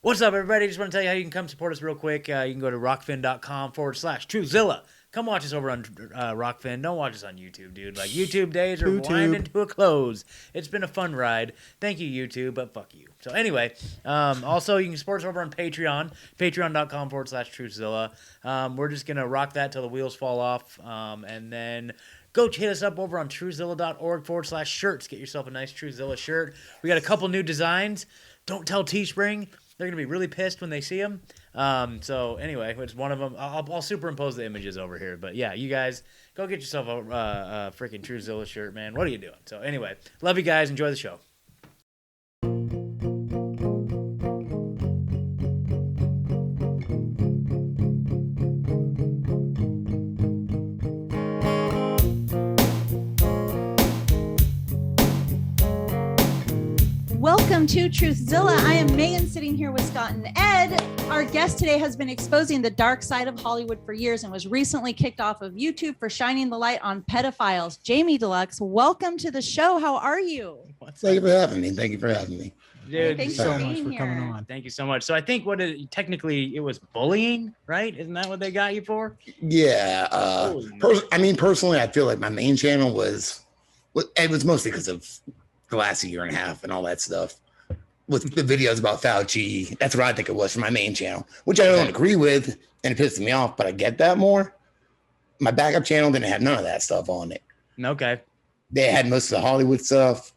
What's up, everybody? Just want to tell you how you can come support us real quick. You can go to rockfin.com/Truthzilla. Come watch us over on Rockfin. Don't watch us on YouTube, dude. Like, YouTube days are winding to a close. It's been a fun ride. Thank you, YouTube, but fuck you. So anyway, also, you can support us over on Patreon, patreon.com/Truthzilla. We're just going to rock that till the wheels fall off. And then go hit us up over on truthzilla.org/shirts. Get yourself a nice Truthzilla shirt. We got a couple new designs. Don't tell Teespring. They're going to be really pissed when they see them. So anyway, it's one of them. I'll superimpose the images over here. But yeah, you guys, go get yourself a freaking Truthzilla shirt, man. What are you doing? So anyway, love you guys. Enjoy the show. Welcome to Truthzilla. I am Megan, sitting here with Scott and Ed. Our guest today has been exposing the dark side of Hollywood for years and was recently kicked off of YouTube for shining the light on pedophiles. Jamie Dlux, welcome to the show. How are you? Thank you for having me. Dude, thanks so for much being for here. coming on. Thank you so much. So I think technically it was bullying, right? Isn't that what they got you for? Yeah. Personally, I feel like my main channel it was mostly because of the last year and a half and all that stuff with the videos about Fauci. That's what I think it was for my main channel, which I don't agree with, and it pisses me off, but I get that more. My backup channel didn't have none of that stuff on it. Okay. They had most of the Hollywood stuff.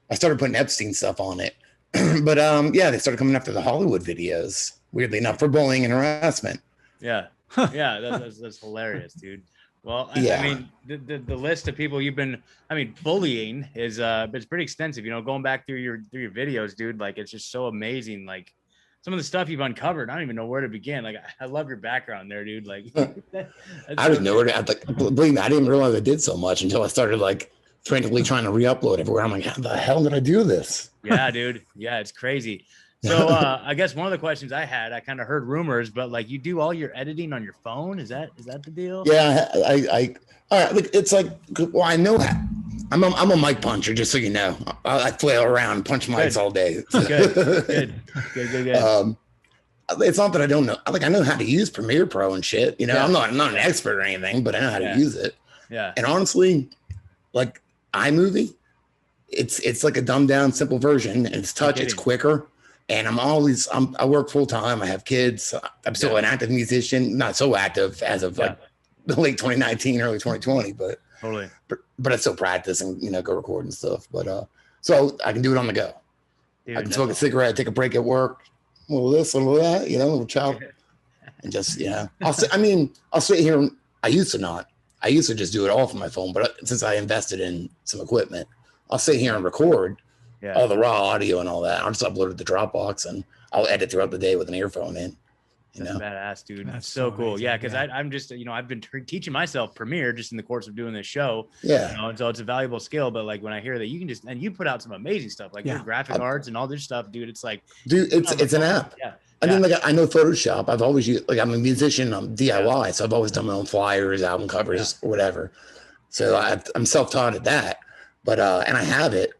I started putting Epstein stuff on it. But they started coming after the Hollywood videos, weirdly enough, for bullying and harassment. Yeah. Yeah, that's hilarious, dude. Well, I mean, the list of people you've been, bullying is it's pretty extensive. You know, going back through your videos, dude. Like, it's just so amazing. Like, some of the stuff you've uncovered, I don't even know where to begin. Like, I love your background there, dude. Like, I didn't know where to. Believe me, I didn't realize I did so much until I started like frantically trying to re-upload everywhere. I'm like, how the hell did I do this? Yeah, dude. Yeah, it's crazy. So I guess one of the questions I had, I kind of heard rumors, but like, you do all your editing on your phone? Is that the deal? Yeah, I all right. Look, it's like, well, I know how. I'm a mic puncher, just so you know. I flail around, punch mics all day. Good. It's not that I don't know. Like, I know how to use Premiere Pro and shit. You know, I'm not an expert or anything, but I know how to use it. Yeah. And honestly, like iMovie, it's like a dumbed down, simple version, and it's touch. It's quicker. And I work full time. I have kids. I'm still an active musician, not so active as of like late 2019, early 2020, but totally. But I still practice and, go record and stuff. But so I can do it on the go. Dude, I can smoke a cigarette, take a break at work, a little this, a little that, a little chow, and just I'll sit here. And I used to just do it all from my phone, but since I invested in some equipment, I'll sit here and record. Yeah. All the raw audio and all that. I'll just upload it to Dropbox and I'll edit throughout the day with an earphone in. That's badass, dude. That's so cool. Amazing. Yeah, because I'm just, I've been teaching myself Premiere just in the course of doing this show. Yeah. And so it's a valuable skill. But like when I hear that you can and you put out some amazing stuff, like your graphic arts and all this stuff, dude. It's like, it's an app. Yeah. I mean, like I know Photoshop. I've always used, like I'm a musician, I'm DIY, so I've always done my own flyers, album covers, or whatever. So I'm self-taught at that. But and I have it.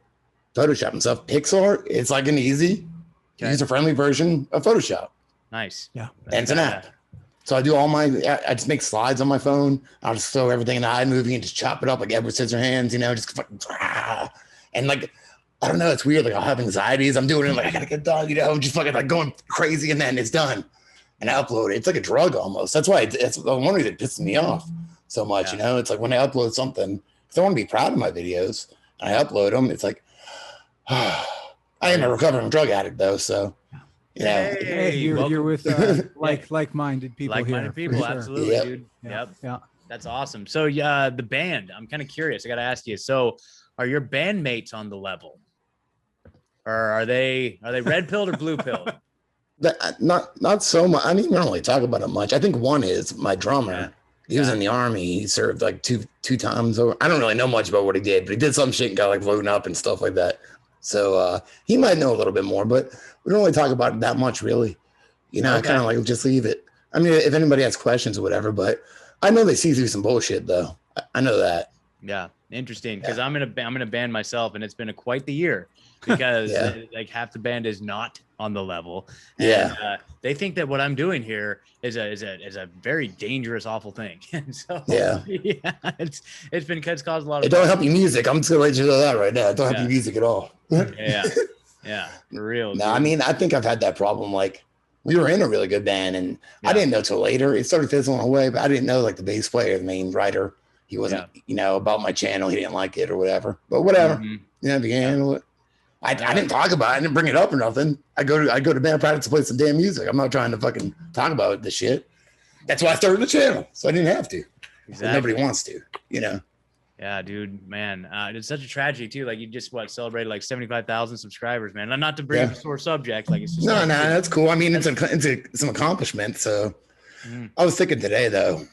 Photoshop and stuff. Pixar, it's like an easy, user-friendly version of Photoshop. Nice. Yeah. And it's an app. So I do I just make slides on my phone. I'll just throw everything in the iMovie and just chop it up like Edward Scissorhands, just fucking, and like, I don't know, it's weird. Like I'll have anxieties. I'm doing it like, I gotta get done, I'm just fucking like going crazy and then it's done. And I upload it. It's like a drug almost. That's why it's one reason it pisses me off so much, It's like when I upload something, because I want to be proud of my videos, and I upload them, it's like, I am a recovering drug addict though, so Hey, you're with like-minded people. Like-minded people, absolutely, dude. Yep. Yeah. That's awesome. So the band, I'm kind of curious. I got to ask you. So, are your bandmates on the level, or are they red pilled or blue pilled? Not so much. I mean, we don't really talk about it much. I think one is my drummer. Yeah. He was in the army. He served like two times over. I don't really know much about what he did, but he did some shit and got like blown up and stuff like that. So he might know a little bit more, but we don't really talk about it that much, really. I kind of like just leave it. I mean, if anybody has questions or whatever, but I know they see through some bullshit, though. I know that. Yeah, interesting. Because I'm in a band myself, and it's been quite the year because like half the band is not on the level. Yeah. And, they think that what I'm doing here is a very dangerous, awful thing. And so Yeah. it's caused a lot of. It don't help your music. I'm just gonna let you know that right now. It don't help your music at all. Yeah, for real. No, I mean, I think I've had that problem. Like, we were in a really good band, and I didn't know till later. It started fizzling away, but I didn't know like the bass player, the main writer, he wasn't, about my channel. He didn't like it or whatever. But whatever, you can handle it. I didn't talk about it. I didn't bring it up or nothing. I go to band practice to play some damn music. I'm not trying to fucking talk about this shit. That's why I started the channel, so I didn't have to. Exactly. Nobody wants to, Yeah, dude, man, it's such a tragedy too. Like you just celebrated like 75,000 subscribers, man. Not to bring up a sore subject, like it's just no, that's cool. I mean, it's an accomplishment. So I was thinking today though,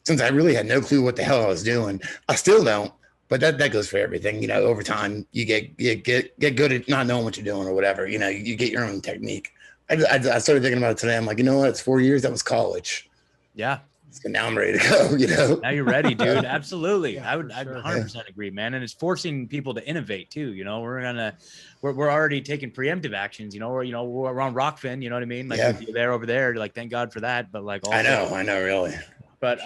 since I really had no clue what the hell I was doing, I still don't. But that goes for everything. Over time, you get good at not knowing what you're doing or whatever. You get your own technique. I started thinking about it today. I'm like, you know what? It's 4 years. That was college. Yeah. So now I'm ready to go. Now you're ready, dude. Absolutely. I 100% agree, man. And it's forcing people to innovate too. We're already taking preemptive actions. We're on Rockfin. You know what I mean? Like you're there over there. Like, thank God for that. But like, I know, really. But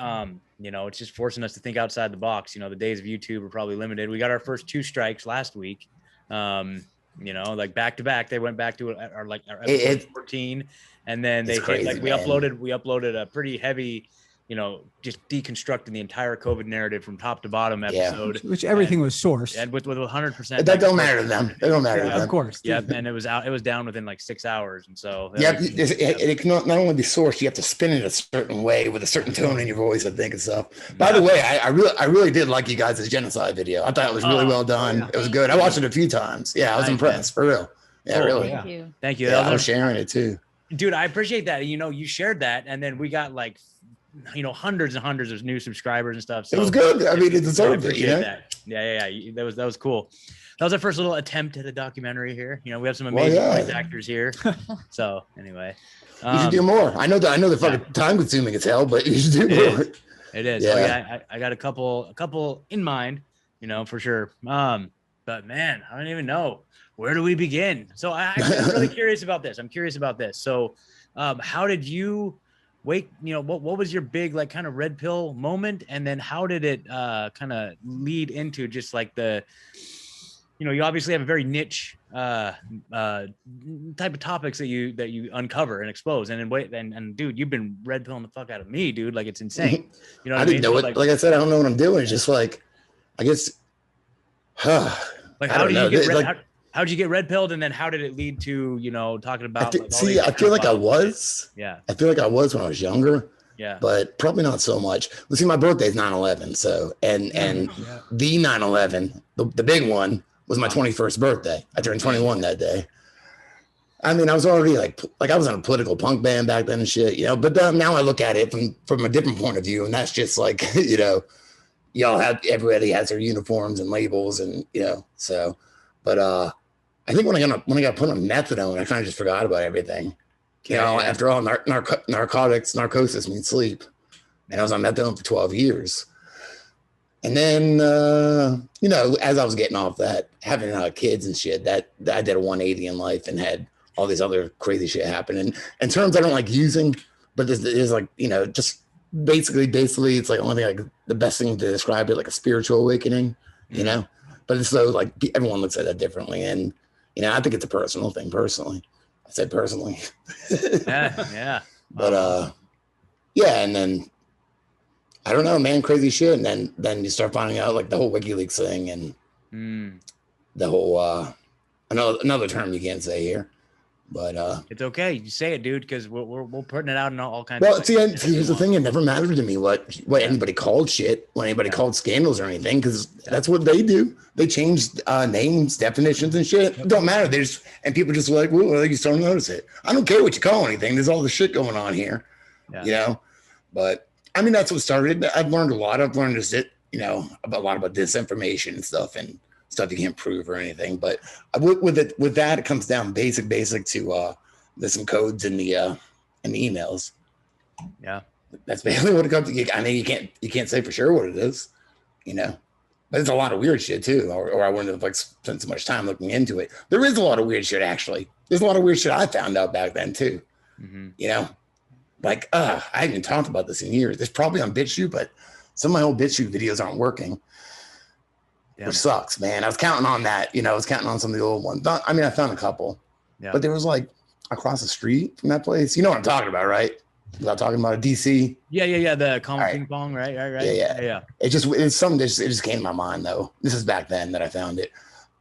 it's just forcing us to think outside the box. The days of YouTube are probably limited. We got our first 2 strikes last week. Like back to back, they went back to our episode 14, and then we uploaded a pretty heavy, just deconstructing the entire COVID narrative from top to bottom episode, which everything was sourced, and with 100%. That don't matter to them. They don't matter to them. Of course. Yeah, and it was down within like 6 hours, and so it can not only be sourced, you have to spin it a certain way with a certain tone in your voice, I think, and stuff. By the way, I really did like you guys' genocide video. I thought it was really well done. Yeah. It was good. I watched it a few times. Yeah, I was impressed for real. Yeah, really. Thank you. Yeah, I was sharing it too, dude. I appreciate that. You shared that, and then we got like, hundreds and hundreds of new subscribers and stuff. So it was good. I mean, it deserved it. That. Yeah. That was cool. That was our first little attempt at a documentary here. We have some amazing voice actors here. So anyway, you should do more. I know they're fucking time consuming as hell, but you should do more. It is. Yeah. I got a couple in mind, for sure. But man, I don't even know, where do we begin? So I'm really curious about this. So, how did you what was your big like kind of red pill moment, and then how did it kind of lead into just like the you obviously have a very niche type of topics that you uncover and expose, and dude, you've been red pilling the fuck out of me, dude, like it's insane. I didn't know it. Like I said, I don't know what I'm doing. It's just like, I guess like how do you get how'd you get red pilled, and then how did it lead to talking about I feel like I was when I was younger, but probably not so much. Well, see, my birthday is 9/11, so and the 9/11, the big one, was my 21st birthday. I turned 21 that day. I mean, I was already like I was in a political punk band back then and shit, but now I look at it from a different point of view, and that's just like everybody has their uniforms and labels, and so, but I think when I got put on methadone, I kind of just forgot about everything. After all, narcosis means sleep. And I was on methadone for 12 years. And then, as I was getting off that, having kids and shit, that I did a 180 in life and had all this other crazy shit happen. And in terms I don't like using, but there's like, just basically, it's like only like the best thing to describe it, like a spiritual awakening, but it's so like everyone looks at that differently. And, I think it's a personal thing, personally. I said personally. Yeah. But, and then, I don't know, man, crazy shit. And then you start finding out like the whole WikiLeaks thing and the whole, another term you can't say here, but it's okay. You say it, dude, because we're putting it out in all kinds of ways. See, here's the thing. It never mattered to me what anybody called shit, what anybody called scandals or anything, because that's what they do. They changed names, definitions, and shit. It don't matter. And people just like, well, you don't notice it. I don't care what you call anything. There's all the shit going on here, But I mean, that's what started. I've learned a lot. I've learned a lot about disinformation and stuff you can't prove or anything. But with that, it comes down basic to there's some codes in the emails. Yeah, that's basically what it comes to. I mean, you can't say for sure what it is, but But there's a lot of weird shit too, or I wouldn't have like spent so much time looking into it. There is a lot of weird shit actually. There's a lot of weird shit I found out back then too. Mm-hmm. You know, like I haven't even talked about this in years. It's probably on BitChute, but some of my old BitChute videos aren't working, which sucks, man. I was counting on that. You know, I was counting on some of the old ones. I mean, I found a couple, but there was like across the street from that place. You know what I'm talking about, right? Without talking about a DC. Yeah. The common ping pong, right. Yeah. It's something that it just came to my mind though. This is back then that I found it.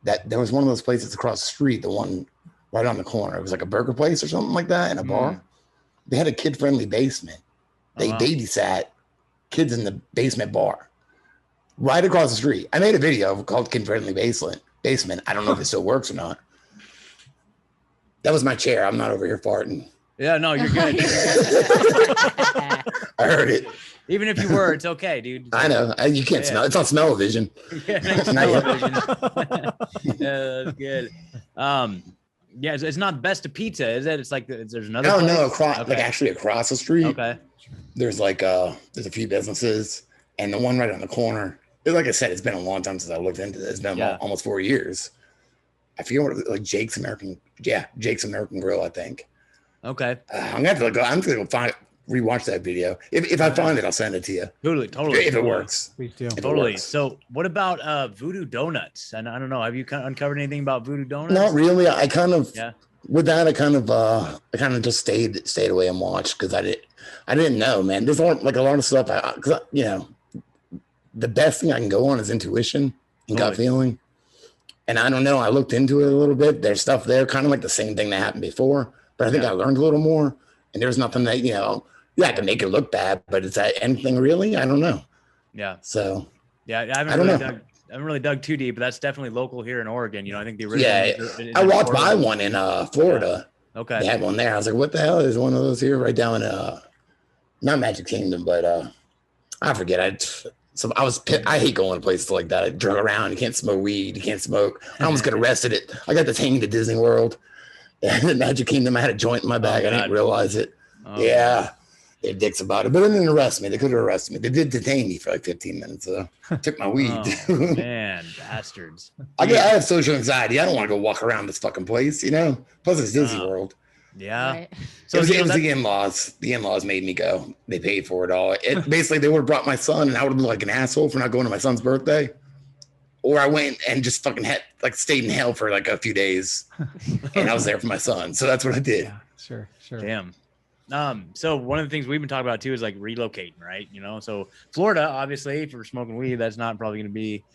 That there was one of those places across the street, the one right on the corner. It was like a burger place or something like that, and a bar. They had a kid-friendly basement. They babysat kids in the basement bar, right across the street. I made a video called "Kid-Friendly Basement." I don't know if it still works or not. That was my chair. I'm not over here farting. Yeah, no, you're good. I heard it. Even if you were, it's okay, dude. I know. You can't smell. It's on smell-o-vision. Smell-o-vision. That's good. Yeah, it's not best of pizza, is it? It's like there's another. No, like actually across the street. Okay. There's like there's a few businesses, and the one right on the corner. Like I said, it's been a long time since I looked into this. It's been almost 4 years. I forget what it was, like Jake's American Grill, I think. Okay. I'm gonna have to I'm gonna go rewatch that video. If I find it, I'll send it to you. Totally. If it works. Totally. So what about Voodoo Donuts? And I don't know, have you uncovered anything about Voodoo Donuts? Not really. I kind of with that. I kind of just stayed away and watched because I didn't know, man. There's like a lot of stuff. Because you know, the best thing I can go on is intuition and gut feeling. And I don't know. I looked into it a little bit. There's stuff there, kind of like the same thing that happened before. But I think I learned a little more. And there's nothing that, you know, I can make it look bad, but is that anything really? I don't know. Yeah. So. Yeah, I haven't really dug too deep, but that's definitely local here in Oregon. You know, I think the original. Yeah, I walked by one in Florida. Yeah. Okay. They had one there. I was like, what the hell? There's one of those here right down in not Magic Kingdom, but I forget. I hate going to places like that. I drug around. You can't smoke weed. You can't smoke. I almost got arrested. I got detained at Disney World. And at Magic Kingdom, I had a joint in my bag. I didn't realize it. Yeah. They're dicks about it. But they didn't arrest me. They could have arrested me. They did detain me for like 15 minutes. Took my weed. Oh, man, bastards. I have social anxiety. I don't want to go walk around this fucking place, you know? Plus, it's Disney World. Yeah. Right. So it was the in-laws. The in-laws made me go. They paid for it all. Basically, they would have brought my son, and I would have been like an asshole for not going to my son's birthday. Or I went and just fucking stayed in hell for like a few days, and I was there for my son. So that's what I did. Yeah, sure. Damn. So one of the things we've been talking about too is like relocating, right? You know, so Florida, obviously, for smoking weed, that's not probably going to be.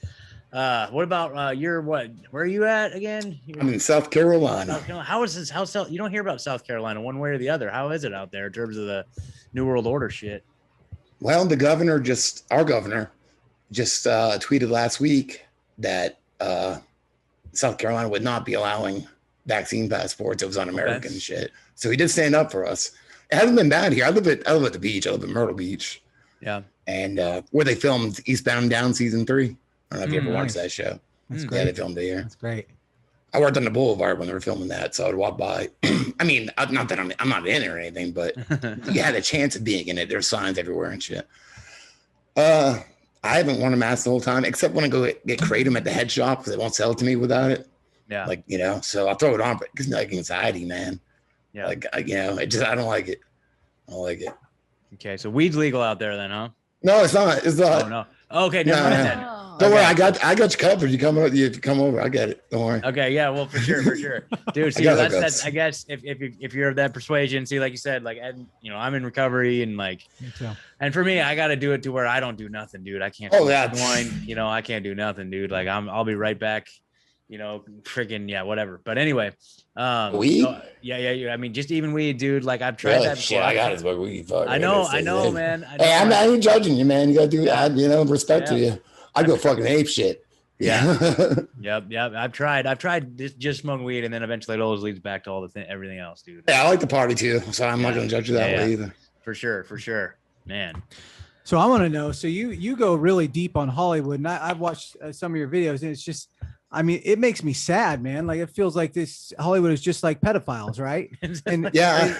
What about where are you at again? I'm in South Carolina. How is this? You don't hear about South Carolina one way or the other. How is it out there in terms of the New World Order shit? Well, our governor just tweeted last week that South Carolina would not be allowing vaccine passports. It was un-American shit. So he did stand up for us. It hasn't been bad here. I live at the beach. I live in Myrtle Beach. Yeah. And where they filmed Eastbound and Down season 3. I don't know if you ever watched that show. That's great. Yeah, they filmed it here. That's great. I worked on the boulevard when they were filming that, so I would walk by. I mean, not that I'm not in it or anything, but you had a chance of being in it. There's signs everywhere and shit. I haven't worn a mask the whole time, except when I go get Kratom at the head shop because they won't sell it to me without it. Yeah. Like, you know, so I'll throw it on, but it gives me like anxiety, man. Yeah. Like, you know, I don't like it. I don't like it. Okay. So weed's legal out there then, huh? No, it's not. It's not. Oh, no. Okay. Never mind then. Don't worry. I got you covered. You come over. I get it. Don't worry. Okay. Yeah. Well, for sure. Dude, see, that's I guess if you're of that persuasion, see, like you said, like, you know, I'm in recovery and like, and for me, I got to do it to where I don't do nothing, dude. I can't. Oh, yeah. Wine, you know, I can't do nothing, dude. Like I'll be right back. You know, freaking whatever. But anyway, weed. So, yeah. I mean, just even weed, dude. Like I've tried that before. Shit, I got it, but weed. Fuck, I know, man. Hey, I'm not even judging you, man. You gotta do that. You know, respect to you. I go fucking ape shit. Yeah. Yep. I've tried just smoking weed, and then eventually it always leads back to all everything else, dude. Yeah, I like the party too, so I'm not gonna judge you that way either. For sure, man. So I want to know. So you go really deep on Hollywood, and I've watched some of your videos, and it's just. I mean, it makes me sad, man. Like it feels like this Hollywood is just like pedophiles, right? And yeah.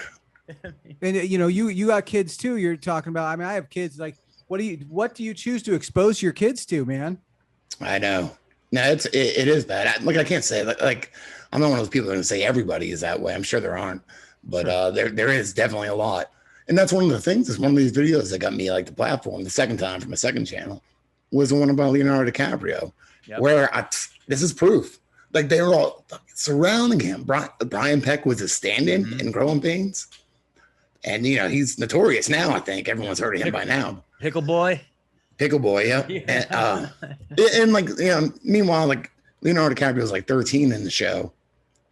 And you know, you got kids too. You're talking about. I mean, I have kids. Like, what do you choose to expose your kids to, man? I know. No, it is bad. I can't say like I'm not one of those people that are going to say everybody is that way. I'm sure there aren't, but there is definitely a lot. And that's one of the things. Is one of these videos that got me like the platform the second time from a second channel was the one about Leonardo DiCaprio, where this is proof. Like they were all surrounding him. Brian Peck was his stand-in in Growing Pains, and he's notorious now. I think everyone's heard of him by now. Pickle Boy, yeah. And like meanwhile, like Leonardo DiCaprio was like 13 in the show,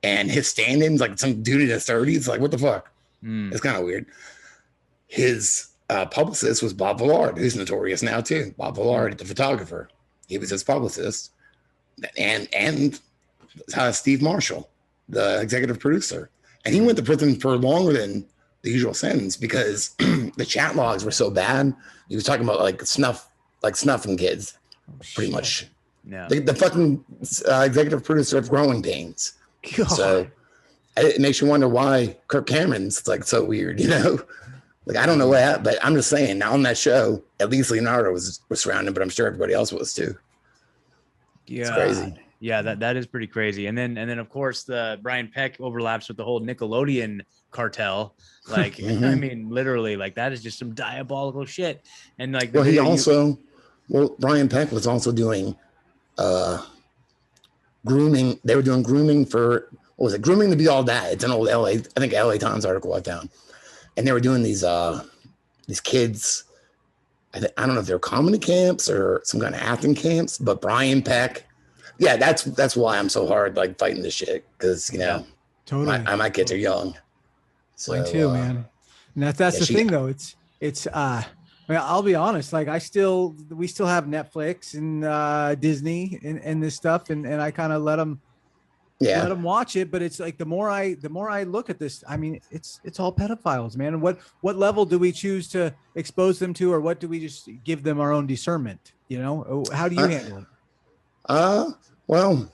and his stand-in's like some dude in his 30s. Like what the fuck? It's kind of weird. His publicist was Bob Villard, who's notorious now too. Bob Villard, the photographer, he was his publicist, and Steve Marshall, the executive producer, and he went to prison for longer than the usual sentence because the chat logs were so bad. He was talking about like snuffing kids, pretty much. Yeah. The fucking executive producer of Growing Pains. God. So it makes you wonder why Kirk Cameron's like so weird, Like, I don't know what happened, but I'm just saying, now on that show, at least Leonardo was surrounded, but I'm sure everybody else was too. Yeah. It's crazy. Yeah, that is pretty crazy. And then of course the Brian Peck overlaps with the whole Nickelodeon cartel. Like, I mean, literally, like that is just some diabolical shit. And like, Brian Peck was also doing grooming. They were doing grooming for, what was it? Grooming to Be All That. It's an old LA Times article I found. And they were doing these kids. I don't know if they're comedy camps or some kind of acting camps, but Brian Peck. Yeah, that's why I'm so hard like fighting this shit because totally. My kids are young. So, mine too, man. And that's the thing though. It's I'll be honest. Like we still have Netflix and Disney and this stuff, and I kind of let them watch it. But it's like the more I look at this, I mean, it's all pedophiles, man. And what level do we choose to expose them to, or what do we just give them our own discernment? How do you handle it? Well,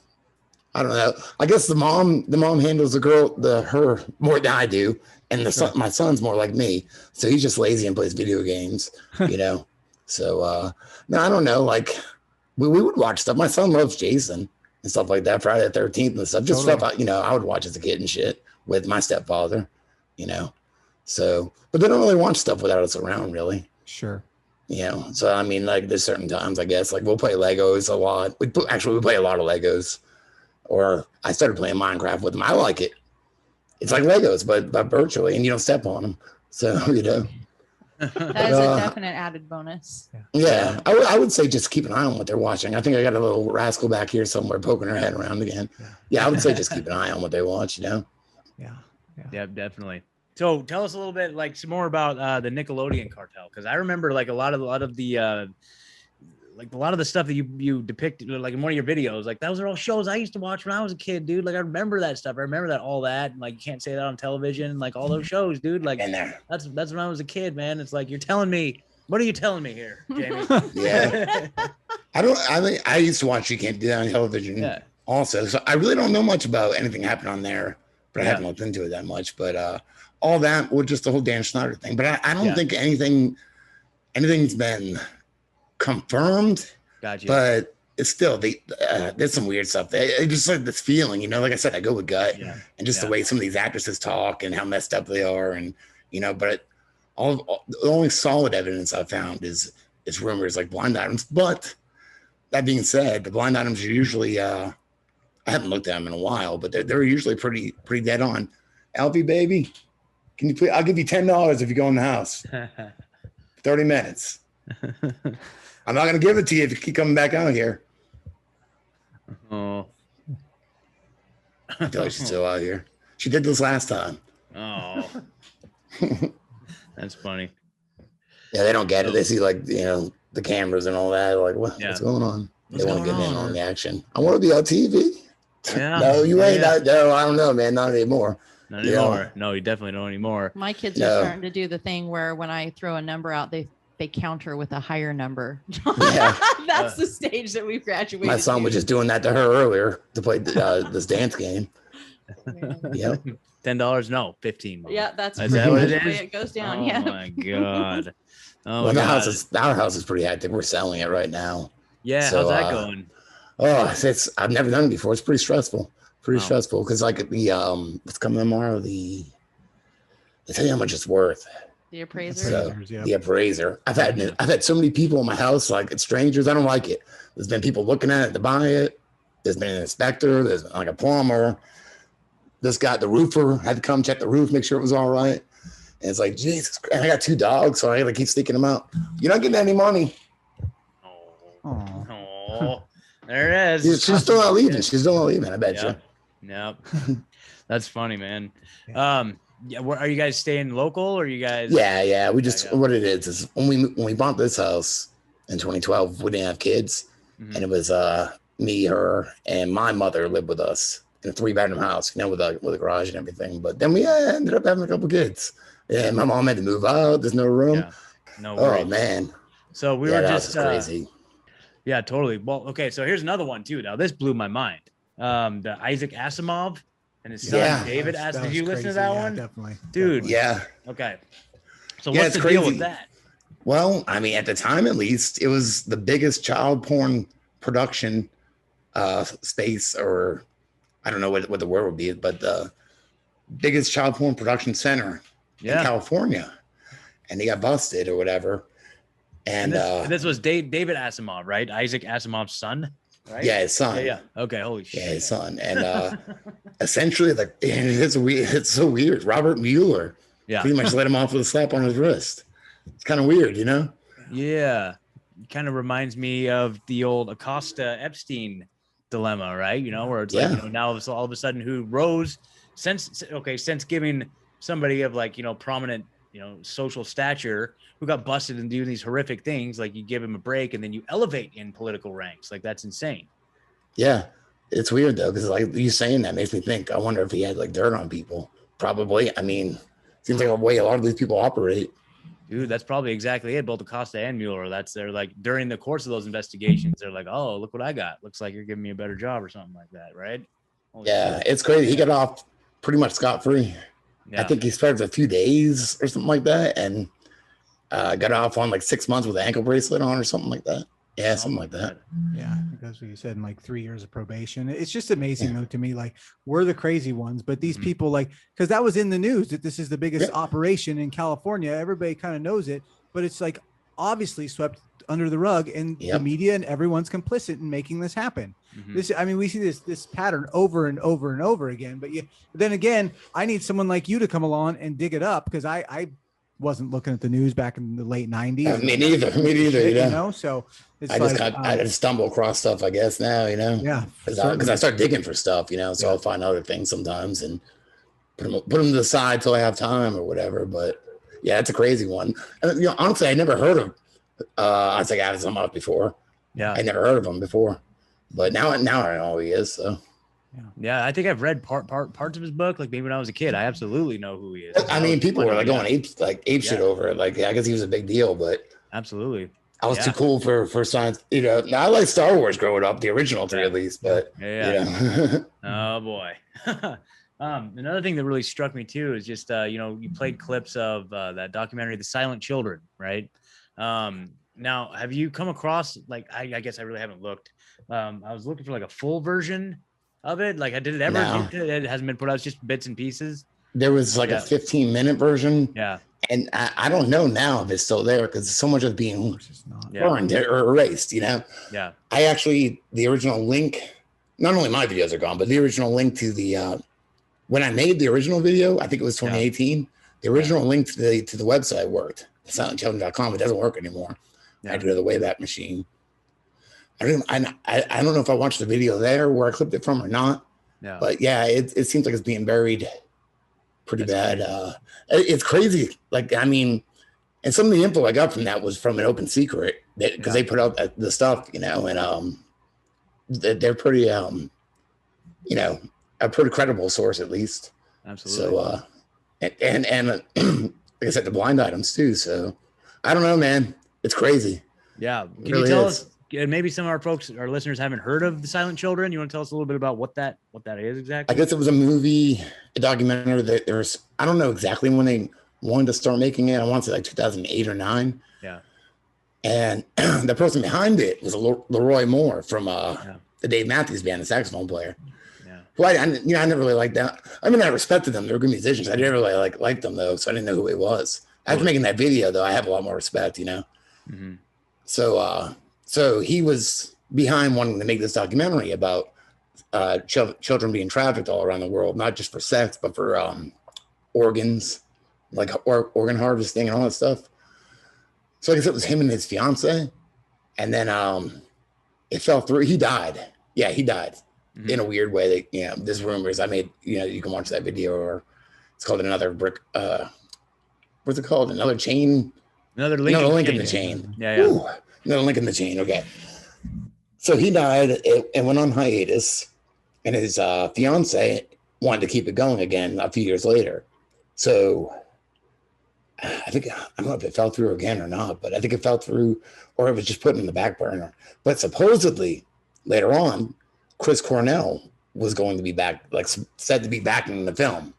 I don't know. I guess the mom handles her more than I do, and my son's more like me, so he's just lazy and plays video games, So no, I don't know. Like we would watch stuff. My son loves Jason and stuff like that, Friday the 13th and stuff. Just stuff I would watch as a kid and shit with my stepfather, So, but they don't really watch stuff without us around, really. Sure. So I mean, like there's certain times, I guess, like we'll play Legos a lot. We play a lot of Legos, or I started playing Minecraft with them. I like it. It's like Legos, but virtually, and you don't step on them. So that is a definite added bonus. Yeah, I would say just keep an eye on what they're watching. I think I got a little rascal back here somewhere poking her head around again. Yeah, I would say just keep an eye on what they watch. Yeah, definitely. So tell us a little bit, like some more about the Nickelodeon cartel, because I remember like a lot of the stuff that you depicted, like in one of your videos, like those are all shows I used to watch when I was a kid, dude. Like I remember that stuff. I remember that all that. And, like you can't say that on television, like all those shows, dude. Like that's when I was a kid, man. It's like what are you telling me here, Jamie? Yeah. I used to watch You Can't Do That on television also. So I really don't know much about anything happening on there, but I haven't looked into it that much. But all that was just the whole Dan Schneider thing. But I don't think anything's been confirmed. Gotcha. But it's still there's some weird stuff. It's just like this feeling, like I said, I go with gut and just the way some of these actresses talk and how messed up they are, and but the only solid evidence I've found is rumors like blind items. But that being said, the blind items are usually I haven't looked at them in a while, but they're usually pretty dead on. Alfie, baby, can you please? I'll give you $10 if you go in the house. 30 minutes. I'm not gonna give it to you if you keep coming back out here. Oh, I tell you she's still out here. She did this last time. Oh, that's funny. Yeah, they don't get it. They see like the cameras and all that. Like, what's going on? They want to get in on the action. I want to be on TV. Yeah. No, you ain't. No, I don't know, man. Not anymore. Not anymore. No, you definitely don't anymore. My kids are starting to do the thing where when I throw a number out, they counter with a higher number. Yeah. That's the stage that we've graduated. My son was just doing that to her earlier to play this dance game. Yep. $10? No, 15. Yeah, that's that what it is? The way it goes down. Oh my god. Oh, well, our house is pretty active. We're selling it right now. Yeah, So, how's that going? Oh, it's I've never done it before. It's pretty stressful. Pretty Wow. stressful because like the what's coming tomorrow, they tell you how much it's worth. The appraiser. So, the appraiser. I've had so many people in my house, like it's strangers. I don't like it. There's been people looking at it to buy it. There's been an inspector. There's like a plumber. This guy, the roofer, had to come check the roof, make sure it was all right. And it's like, Jesus Christ. And I got 2 dogs, so I gotta keep sneaking them out. You're not getting any money. Oh, there it is. She's still not leaving. She's still not leaving. I bet you. Yep. That's funny, man. Yeah, are you guys staying local or you guys? Yeah. We just what it is when we bought this house in 2012, we didn't have kids, and it was me, her, and my mother lived with us in a 3-bedroom house, with a garage and everything. But then we ended up having a couple kids. Yeah, my mom had to move out. There's no room. Yeah. No worries. Oh man. So we were just crazy. Yeah, totally. Well, okay. So here's another one too. Now this blew my mind. The Isaac Asimov and his son David Asimov. Did you listen to that one? Definitely, dude. Yeah. Okay. So what's the deal with that? Well, I mean, at the time, at least, it was the biggest child porn production space, or I don't know what the word would be, but the biggest child porn production center in California, and he got busted or whatever. And this was David Asimov, right? Isaac Asimov's son, right? Yeah, his son. Yeah. Okay. Holy shit. Yeah, his son. And essentially, like, it's so weird. Robert Mueller pretty much let him off with a slap on his wrist. It's kind of weird, Yeah. Kind of reminds me of the old Acosta Epstein dilemma, right? Where it's like, now all of a sudden who rose since giving somebody of like, prominent, social stature who got busted and doing these horrific things, like you give him a break and then you elevate in political ranks. Like that's insane. Yeah. It's weird though, because like you saying that makes me think, I wonder if he had like dirt on people. Probably. I mean, seems like a way a lot of these people operate. Dude, that's probably exactly it. Both Acosta and Mueller. They're like during the course of those investigations, they're like, oh, look what I got. Looks like you're giving me a better job or something like that, right? Holy shit. It's crazy. He got off pretty much scot-free. Yeah. I think he started a few days or something like that, and got off on like 6 months with an ankle bracelet on or something like that. Yeah, something like that. Yeah, that's what you said, in like 3 years of probation. It's just amazing though to me. Like we're the crazy ones, but these people, like, because that was in the news that this is the biggest operation in California. Everybody kind of knows it, but it's like obviously swept under the rug, and the media and everyone's complicit in making this happen. We see this pattern over and over and over again. But then again, I need someone like you to come along and dig it up, because I wasn't looking at the news back in the late 90s. Me neither. So it's I just stumble across stuff, I guess, now, Yeah. Because I start digging for stuff, so I'll find other things sometimes and put them to the side till I have time or whatever. But yeah, it's a crazy one. And, honestly, I never heard of Isaac Asimov before. Yeah. I never heard of him before, but now I know who he is. So. Yeah, I think I've read parts of his book. Like maybe when I was a kid, I absolutely know who he is. I mean, people were like going ape shit over it. Like, I guess he was a big deal, but absolutely, I was too cool for science. Now I like Star Wars growing up, the original three at least. But oh boy. Another thing that really struck me too is just you played clips of that documentary, The Silent Children, right? Now, have you come across, like, I guess I really haven't looked. I was looking for like a full version of it. Like, did it ever? No. It hasn't been put out. It's just bits and pieces. There was like a 15-minute version. Yeah. And I don't know now if it's still there, because so much is being burned or erased, Yeah. I actually, the original link, not only my videos are gone, but the original link to the, when I made the original video, I think it was 2018, the original link to the website worked, silentchildren.com. It doesn't work anymore. I had to go to the Wayback Machine. I don't know if I watched the video there where I clipped it from or not. Yeah. But yeah, it seems like it's being buried pretty bad. It's crazy. Like, I mean, and some of the info I got from that was from an open secret, because they put out the stuff, and they're pretty, a pretty credible source at least. Absolutely. So, and like I said, the blind items too. So I don't know, man. It's crazy. Yeah. Can you tell us? Maybe some of our listeners haven't heard of The Silent Children. You want to tell us a little bit about what that is exactly? I guess it was a movie, a documentary that I don't know exactly when they wanted to start making it. I want to say like 2008 or 9. Yeah. And the person behind it was Leroy Moore from the Dave Matthews Band, the saxophone player. Yeah. Well, I never really liked that. I mean, I respected them; they were good musicians. I didn't really like them though, so I didn't know who it was. After making that video, though, I have a lot more respect, you know. Mm-hmm. So he was behind wanting to make this documentary about children being trafficked all around the world, not just for sex, but for organs, like organ harvesting and all that stuff. So I guess it was him and his fiance, and then it fell through. He died. Yeah, he died in a weird way. That, you know, there's rumors. I made, you know, you can watch that video, or it's called Another Brick. What's it called? Another chain. Another link in the chain. Yeah, yeah. Ooh, another link in the chain. Okay. So he died and went on hiatus, and his fiance wanted to keep it going again a few years later. So I think, I don't know if it fell through again or not, but I think it fell through, or it was just put in the back burner. But supposedly later on, Chris Cornell was going to be back, like said to be back in the film,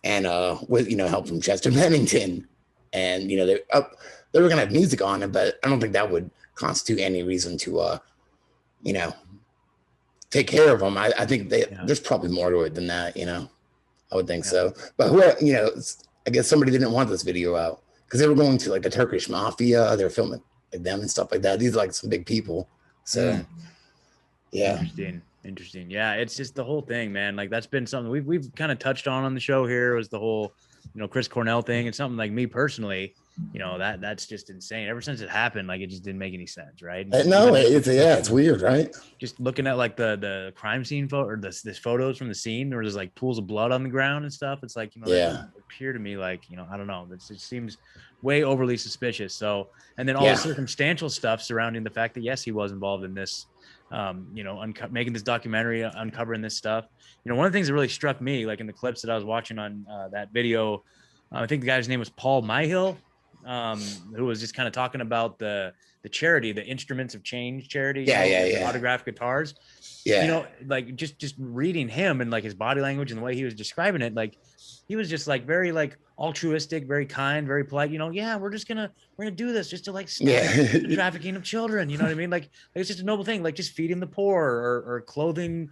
and with, you know, help from Chester Bennington, and, you know, they were gonna have music on it, but I don't think that would constitute any reason to you know, take care of them. I think there's probably more to it than that, you know. I would think so. But you know, I guess somebody didn't want this video out because they were going to like the Turkish mafia. They were filming like them and stuff like that. These are like some big people. So yeah. Interesting. Yeah, it's just the whole thing, man. Like that's been something we've kind of touched on the show here, was the whole, you know, Chris Cornell thing. It's something like me personally, you know, that's just insane. Ever since it happened, like it just didn't make any sense, right? No, it's weird, right? Just looking at like the crime scene photo, or this photos from the scene, where there's like pools of blood on the ground and stuff. It's like, you know, that appear to me like, you know, I don't know, it seems way overly suspicious. So, and then all the circumstantial stuff surrounding the fact that yes, he was involved in this, you know, making this documentary, uncovering this stuff. You know, one of the things that really struck me, like in the clips that I was watching on that video, I think the guy's name was Paul Myhill, who was just kind of talking about the charity, the Instruments of Change charity, autographed guitars. Yeah, you know, like just reading him and like his body language and the way he was describing it, like he was just like very like altruistic, very kind, very polite. You know, we're gonna do this just to like stop the trafficking of children. You know what I mean? Like it's just a noble thing, like just feeding the poor or clothing.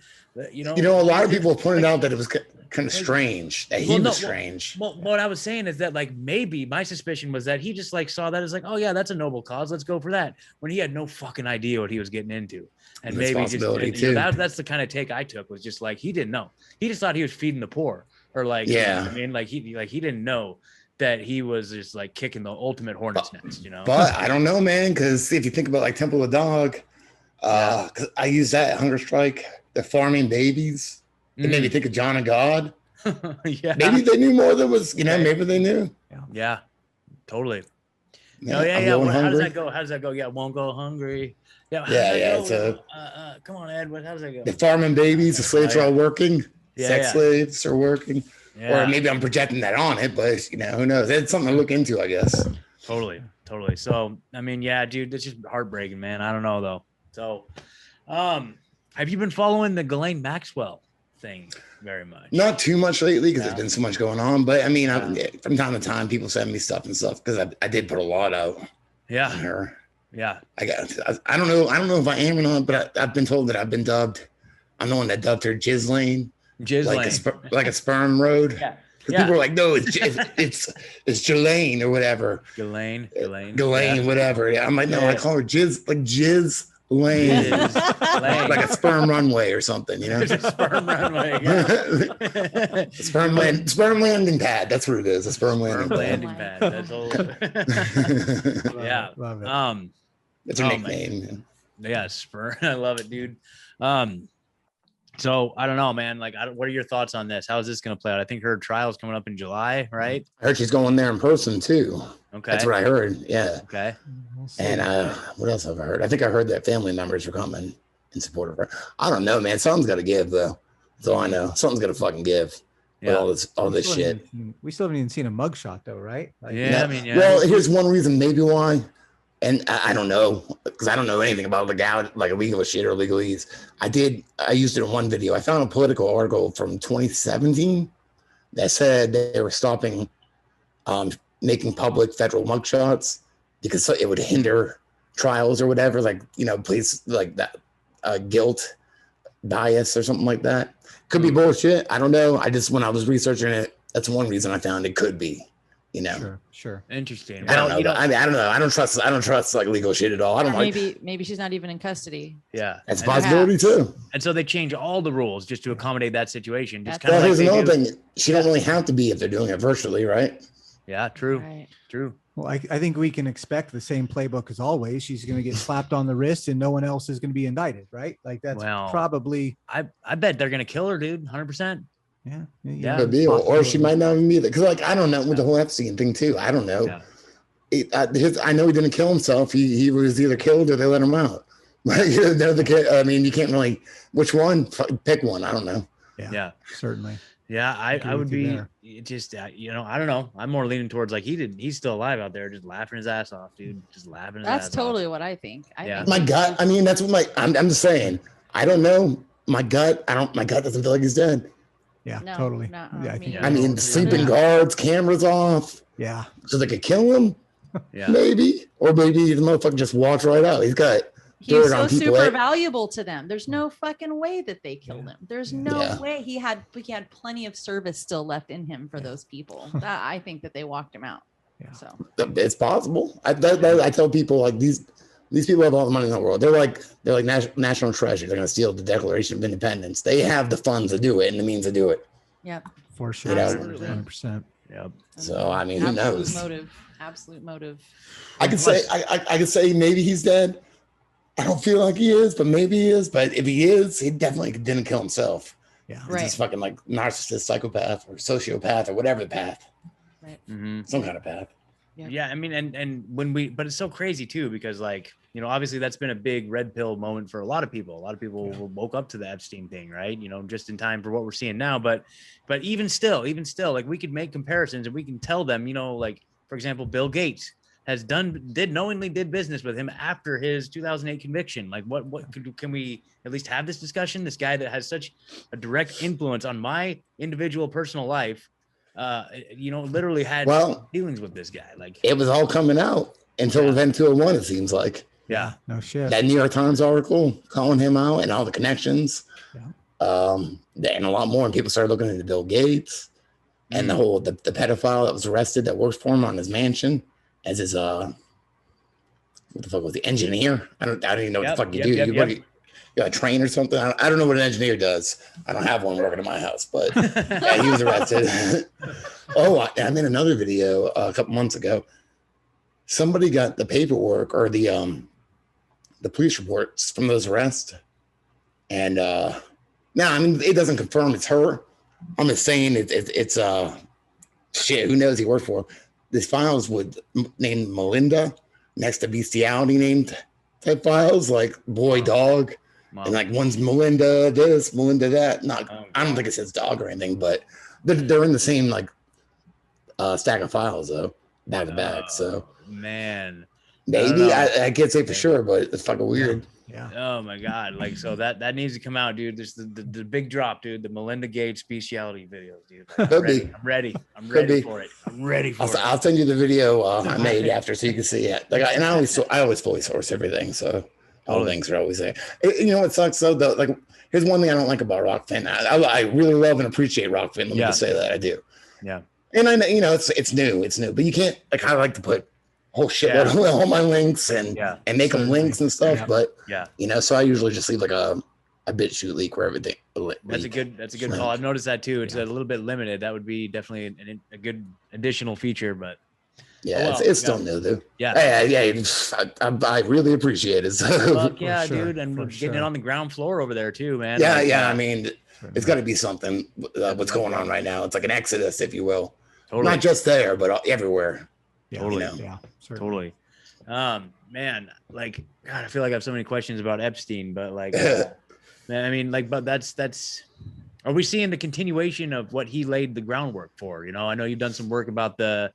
You know, a lot of people pointed out that it was kind of strange. That he was strange. Well, what I was saying is that like maybe my suspicion was that he just like saw that as like, oh yeah, that's a noble cause, let's go for that, when he had no fucking idea what he was getting into. And maybe just, you know, that's the kind of take I took, was just like he didn't know. He just thought he was feeding the poor, or like, you know what I mean, like he didn't know that he was just like kicking the ultimate hornet's nest, you know. But I don't know, man, because if you think about like Temple of Dog, because I use that at Hunger Strike, the farming babies. It made me think of John of God. Maybe they knew more than was, you know, maybe they knew. Yeah, totally. Yeah, How does that go? Yeah, won't go hungry. So come on, Ed. How does that go? The farming babies, the slaves are all working. Sex slaves are working. Or maybe I'm projecting that on it, but you know, who knows? It's something to look into, I guess. Totally. So, I mean, yeah, dude, it's just heartbreaking, man. I don't know though. So, have you been following the Ghislaine Maxwell thing very much? Not too much lately, because there's been so much going on. But I mean, from time to time, people send me stuff because I did put a lot out. On her. Yeah. I don't know if I am or not, but I've been told that I've been dubbed. I'm the one that dubbed her Ghislaine. Like a sperm road. Yeah. People are like, no, it's Ghislaine or whatever. Ghislaine, whatever. Yeah, I'm like, no, I call her Jizz Lane. Like a sperm runway or something, you know? Sperm runway. Sperm landing pad. That's what it is. A sperm landing pad. That's old. Yeah. Love it. It's her nickname. Yeah, sperm. I love it, dude. So I don't know, man. Like, what are your thoughts on this? How is this going to play out? I think her trial's coming up in July, right? I heard she's going there in person too. Okay, that's what I heard. Yeah. Okay. And what else have I heard? I think I heard that family members are coming in support of her. I don't know, man. Something's got to give, though. That's all I know. Something's got to fucking give. Yeah. All this shit. We still haven't even seen a mugshot, though, right? Like, yeah. Well, here's one reason, maybe why. And I don't know, because I don't know anything about illegal shit or legalese. I used it in one video. I found a political article from 2017 that said they were stopping making public federal mugshots because it would hinder trials or whatever, like, police like that guilt bias or something like that. Could be bullshit. I don't know. When I was researching it, that's one reason I found it could be, Sure. Interesting. I don't know. I don't know. I don't trust like legal shit at all. I don't like. Maybe she's not even in custody. Yeah, that's a possibility too. And so they change all the rules just to accommodate that situation. Just kind well, of here's another thing. She don't really have to be if they're doing it virtually, right? Yeah, true. Right. True. Well, I think we can expect the same playbook as always. She's going to get slapped on the wrist and no one else is going to be indicted, right? Like that's probably. I bet they're going to kill her, dude. 100%. Yeah. Could be, or she might not even be there. Because, like, I don't know with the whole Epstein thing too. I don't know. Yeah. I know he didn't kill himself. He was either killed or they let him out. Like, I mean, you can't really. Which one? Pick one. I don't know. Yeah. Certainly. Yeah, I would be just I don't know. I'm more leaning towards like he's still alive out there, just laughing his ass off, dude. Just laughing his ass off. That's totally what I think. My gut. I mean, that's what I'm just saying. I don't know. My gut. My gut doesn't feel like he's dead. Yeah, totally. No, yeah, I mean, sleeping guards, cameras off. Yeah. So they could kill him. Yeah. Maybe, or maybe the motherfucker just walks right out. He's so super valuable to them. There's no fucking way that they killed him. There's no way. He had plenty of service still left in him for those people. I think that they walked him out. Yeah. So it's possible. I tell people like these people have all the money in the world. They're like national treasure. They're gonna steal the Declaration of Independence. They have the funds to do it and the means to do it. Yep. For sure. 100%. Yep. So I mean, who knows? Absolute motive. I could say maybe he's dead. I don't feel like he is, but maybe he is. But if he is, he definitely didn't kill himself. Yeah. Right. He's fucking like narcissist, psychopath, or sociopath, or whatever the path. Right. Mm-hmm. Some kind of path. Yeah. I mean, and but it's so crazy too, because like, obviously that's been a big red pill moment for a lot of people. A lot of people woke up to the Epstein thing, right? Just in time for what we're seeing now. But even still, like we could make comparisons and we can tell them, like, for example, Bill Gates knowingly did business with him after his 2008 conviction. Like what can we at least have this discussion? This guy that has such a direct influence on my individual personal life, literally had dealings with this guy. Like it was all coming out until Event 201, it seems like. Yeah. No shit. That New York Times article calling him out and all the connections. Yeah. And a lot more. And people started looking into Bill Gates and the pedophile that was arrested that works for him on his mansion as his what the fuck was the engineer? I don't even know what the fuck you do. You got a train or something? I don't know what an engineer does. I don't have one working in my house, but he was arrested. I made another video a couple months ago. Somebody got the paperwork or the police reports from those arrests. And now, I mean, it doesn't confirm it's her. I'm just saying it's shit, who knows he worked for. These files would name Melinda next to bestiality named type files, like boy, dog. Wow. And like one's Melinda this, Melinda that. I don't think it says dog or anything, but they're in the same like stack of files though, back to back. So man, maybe I can't say for sure, but it's fucking weird. Yeah. Oh my God. Like, so that needs to come out, dude. There's the big drop, dude. The Melinda Gates bestiality videos, dude. Like, I'm ready for it. I'm ready for it. I'll send you the video I made after so you can see it. Like, I always fully source everything. So all things are always there. You know what sucks though? Like, here's one thing I don't like about Rockfin. I really love and appreciate Rockfin. Let me just say that I do. Yeah. And I know, it's new, but you can't, like, I like to put whole shit all my links and make them links and stuff. But so I usually just leave like a BitChute leak where everything. That's a good call. I've noticed that too. It's a little bit limited. That would be definitely a good additional feature, but it's still new though. Yeah. I really appreciate it. So. Fuck yeah, dude. And we're getting it on the ground floor over there too, man. I mean, it's got to be something. What's going on right now? It's like an exodus, if you will. Totally. Not just there, but everywhere. Yeah, totally. Totally. Man, like, God, I feel like I have so many questions about Epstein, but like, man, I mean, like, but that's. Are we seeing the continuation of what he laid the groundwork for? I know you've done some work about the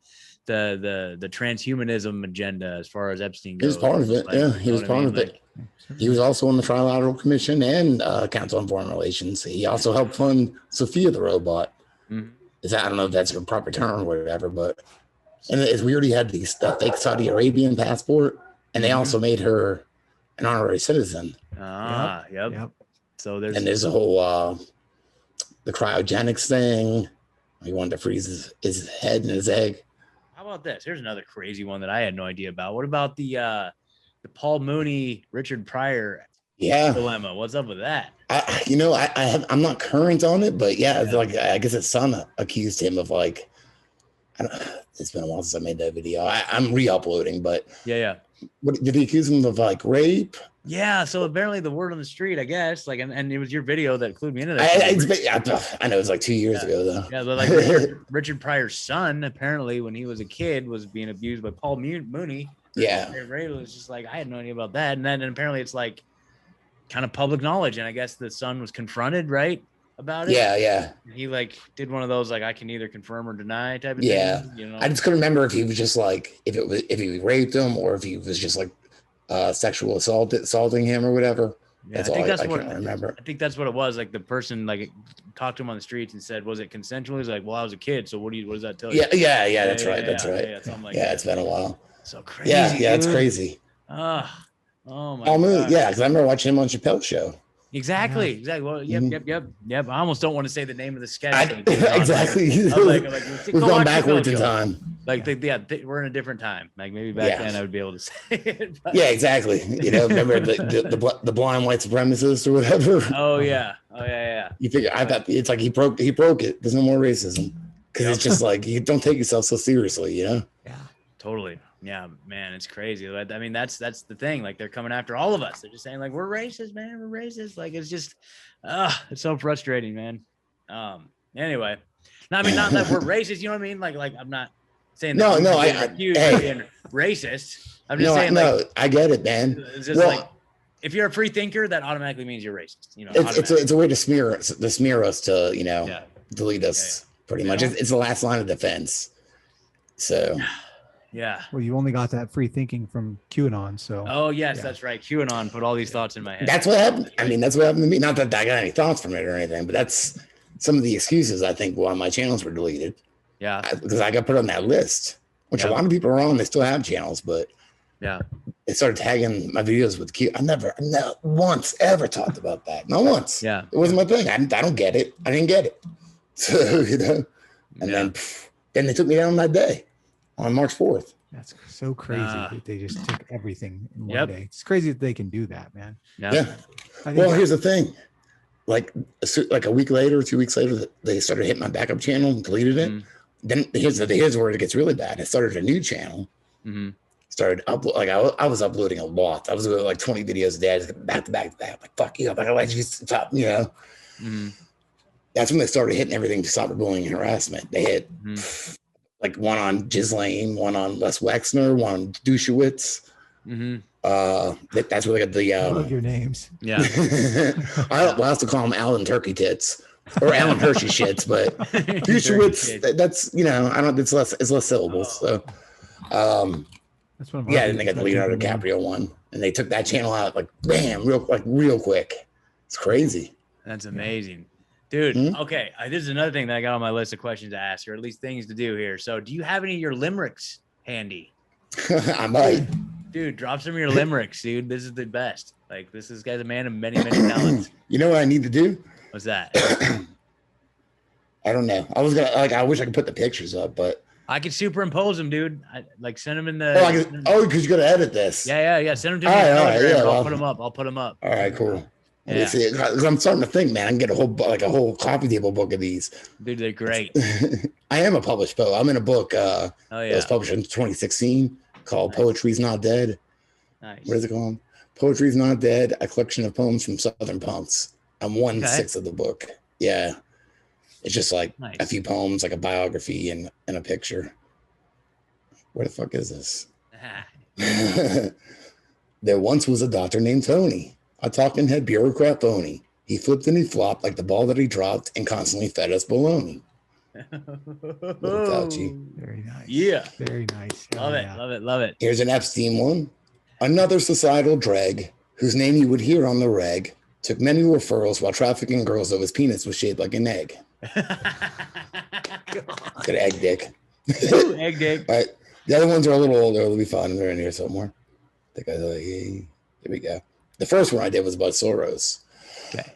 transhumanism agenda as far as Epstein goes. He was part of it. Like, he was part of it. He was also on the Trilateral Commission and Council on Foreign Relations. He also helped fund Sophia the robot. Mm-hmm. I don't know if that's a proper term or whatever, but and it's weird he had the fake Saudi Arabian passport and they also made her an honorary citizen. Yep. So there's a whole the cryogenics thing. He wanted to freeze his head and his egg. How about this? Here's another crazy one that I had no idea about. What about the Paul Mooney, Richard Pryor dilemma? What's up with that? I'm not current on it, but like I guess his son accused him of like, it's been a while since I made that video. I'm re-uploading, but what did he accuse him of, like rape? Yeah, so apparently the word on the street, I guess, like, and it was your video that clued me into that. I know it was like 2 years ago though. Yeah, but like Richard Pryor's son, apparently when he was a kid, was being abused by Paul Mooney. Yeah, Ray was just like, I had no idea about that, and then apparently it's like kind of public knowledge, and I guess the son was confronted, right, about it. Yeah. He like did one of those like I can either confirm or deny type of thing. Yeah, I just couldn't remember if he was just like if he raped him or if he was just like sexual assaulting him or whatever. Yeah, I can't remember. I think that's what it was. Like the person like talked to him on the streets and said, "Was it consensual?" He's like, "Well, I was a kid, so what does that tell you?" Yeah. That's right. It's been a while. So crazy. Yeah, it's crazy. Oh my God. Yeah, because I remember watching him on Chappelle's show. Exactly. Well, yep. I almost don't want to say the name of the sketch. Exactly. We've gone backwards in time. Like, we're in a different time. Like maybe back then I would be able to say it. But. Yeah, exactly. Remember the blind white supremacist or whatever. Oh yeah. You figure I thought it's like he broke it. There's no more racism because it's just like you don't take yourself so seriously, Yeah. Totally. Yeah, man, it's crazy. I mean, that's the thing. Like they're coming after all of us. They're just saying like we're racist, man. We're racist. Like it's just, it's so frustrating, man. Anyway, not that we're racist. You know what I mean? Like I'm not saying that. No, I being racist. I'm just saying. No, I get it, man. It's just like if you're a free thinker, that automatically means you're racist. It's a way to smear us to delete us. Pretty much. It's the last line of defense. So. Yeah. Well, you only got that free thinking from QAnon, so. Oh yes, that's right. QAnon put all these thoughts in my head. That's what happened. I mean, that's what happened to me. Not that I got any thoughts from it or anything, but that's some of the excuses I think why my channels were deleted. Yeah. Because I got put on that list, which a lot of people are on. They still have channels, but they started tagging my videos with Q. I never once ever talked about that. Not once. Yeah. It wasn't my thing. I don't get it. I didn't get it. So and then they took me down that day. On March 4th. That's so crazy that they just took everything in one day. It's crazy that they can do that, man. Yeah. Well, here's the thing. Like a week later, 2 weeks later, they started hitting my backup channel and deleted it. Then here's where it gets really bad. I started a new channel. Started I was uploading a lot. I was doing like 20 videos a day, just back to back. Like fuck you, I'm not gonna let you stop. That's when they started hitting everything to stop bullying and harassment. They hit. Like one on Ghislaine, one on Les Wexner, one on Dushewitz. That's where they got the. I love your names. Yeah. I also call them Alan Turkey Tits or Alan Hershey Shits, but Dushewitz. That's it's less syllables. So, that's one of then they got the Leonardo DiCaprio one, and they took that channel out like bam, real quick. It's crazy. That's amazing. Dude, okay. This is another thing that I got on my list of questions to ask, or at least things to do here. So, do you have any of your limericks handy? I might. Dude, drop some of your limericks, dude. This is the best. Like, this guy's a man of many, many talents. You know what I need to do? What's that? I don't know. I was gonna I wish I could put the pictures up, but I could superimpose them, dude. Send them in the. Because you got to edit this. Yeah. Send them to me. I'll put them up. All right, cool. Yeah. Because I'm starting to think, man, I can get a whole coffee table book of these. Dude, they're great. I am a published poet. I'm in a book that was published in 2016 called Poetry's Not Dead. Nice. What is it called? Poetry's Not Dead, a collection of poems from Southern punks. I'm 1/6 of the book. Yeah. It's just like a few poems, like a biography and a picture. Where the fuck is this? There once was a doctor named Tony. A talking head bureaucrat phony. He flipped and he flopped like the ball that he dropped and constantly fed us baloney. Very nice. Yeah. Very nice. Love it. Here's an Epstein one. Another societal dreg, whose name you would hear on the reg, took many referrals while trafficking girls though his penis was shaped like an egg. Good egg dick. Ooh, egg dick. All right. The other ones are a little older. They'll be fun. They're in here somewhere. Here we go. The first one I did was about Soros. Okay.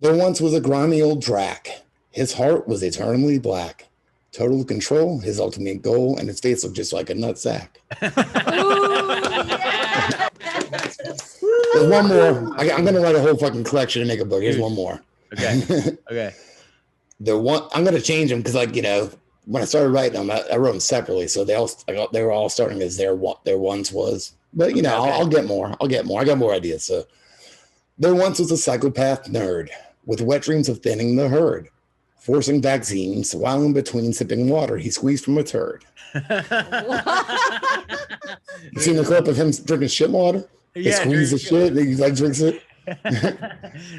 There once was a grimy old track. His heart was eternally black. Total control, his ultimate goal, and his face looked just like a nutsack. There's one more. I'm going to write a whole fucking collection and make a book. Here's one more. Okay. Okay. I'm going to change them because, like, you know, when I started writing them, I wrote them separately, so they were all starting as there once was. But you know, okay. I'll get more. I got more ideas. So there once was a psychopath nerd with wet dreams of thinning the herd, forcing vaccines while in between sipping water he squeezed from a turd. You seen the clip of him drinking shit water? He squeezes shit, he like drinks it.